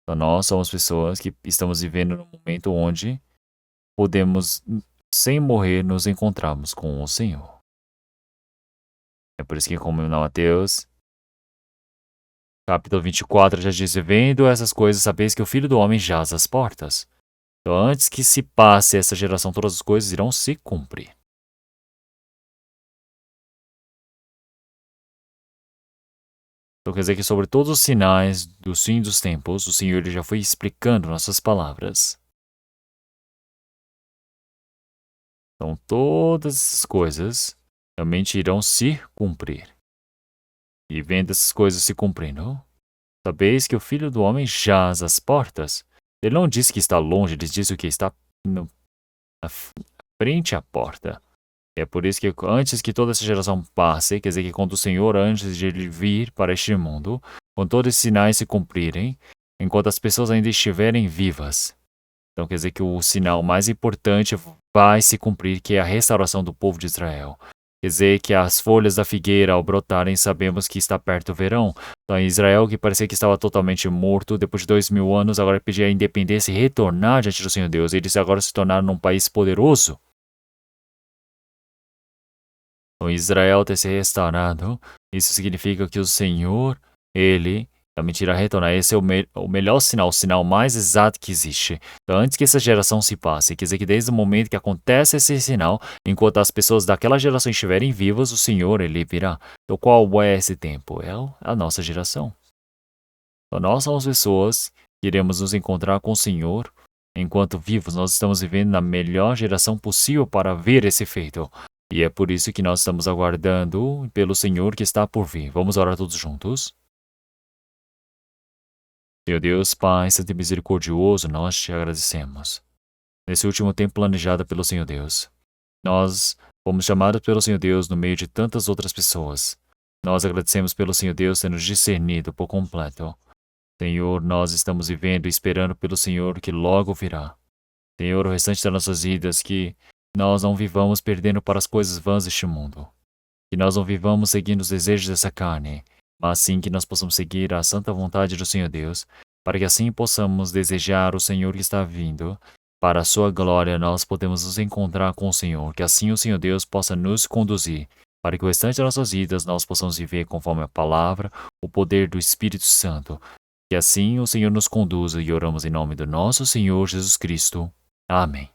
Então nós somos pessoas que estamos vivendo num momento onde podemos, sem morrer, nos encontrarmos com o Senhor. É por isso que, como na Mateus, capítulo 24, já diz: Vendo essas coisas, sabeis que o Filho do Homem jaz às portas. Então, antes que se passe essa geração, todas as coisas irão se cumprir. Então, quer dizer que sobre todos os sinais do fim dos tempos, o Senhor já foi explicando nossas palavras. Então, todas essas coisas realmente irão se cumprir. E vendo essas coisas se cumprindo, sabeis que o Filho do Homem jaz às portas. Ele não diz que está longe, ele diz o que está na frente à porta. É por isso que antes que toda essa geração passe, quer dizer que quando o Senhor, antes de ele vir para este mundo, quando todos esses sinais se cumprirem, enquanto as pessoas ainda estiverem vivas, então quer dizer que o sinal mais importante vai se cumprir, que é a restauração do povo de Israel. Quer dizer que as folhas da figueira, ao brotarem, sabemos que está perto o verão. Então Israel, que parecia que estava totalmente morto, depois de 2000 anos, agora pedia a independência e retornar diante do Senhor Deus. Eles agora se tornaram um país poderoso. Então Israel ter se restaurado, isso significa que o Senhor, ele realmente irá retornar. Esse é o melhor sinal, o sinal mais exato que existe. Então, antes que essa geração se passe, quer dizer que desde o momento que acontece esse sinal, enquanto as pessoas daquela geração estiverem vivas, o Senhor, ele virá. Então, qual é esse tempo? É a nossa geração. Então, nós somos pessoas que iremos nos encontrar com o Senhor. Enquanto vivos, nós estamos vivendo na melhor geração possível para ver esse feito. E é por isso que nós estamos aguardando pelo Senhor que está por vir. Vamos orar todos juntos? Meu Deus, Pai, Santo e Misericordioso, nós te agradecemos. Nesse último tempo planejado pelo Senhor Deus, nós fomos chamados pelo Senhor Deus no meio de tantas outras pessoas. Nós agradecemos pelo Senhor Deus ter nos discernido por completo. Senhor, nós estamos vivendo e esperando pelo Senhor que logo virá. Senhor, o restante das nossas vidas, que nós não vivamos perdendo para as coisas vãs deste mundo. Que nós não vivamos seguindo os desejos dessa carne. mas sim que nós possamos seguir a santa vontade do Senhor Deus, para que assim possamos desejar o Senhor que está vindo. Para a sua glória nós podemos nos encontrar com o Senhor, que assim o Senhor Deus possa nos conduzir, para que o restante das nossas vidas nós possamos viver conforme a palavra, o poder do Espírito Santo. Que assim o Senhor nos conduza e oramos em nome do nosso Senhor Jesus Cristo. Amém.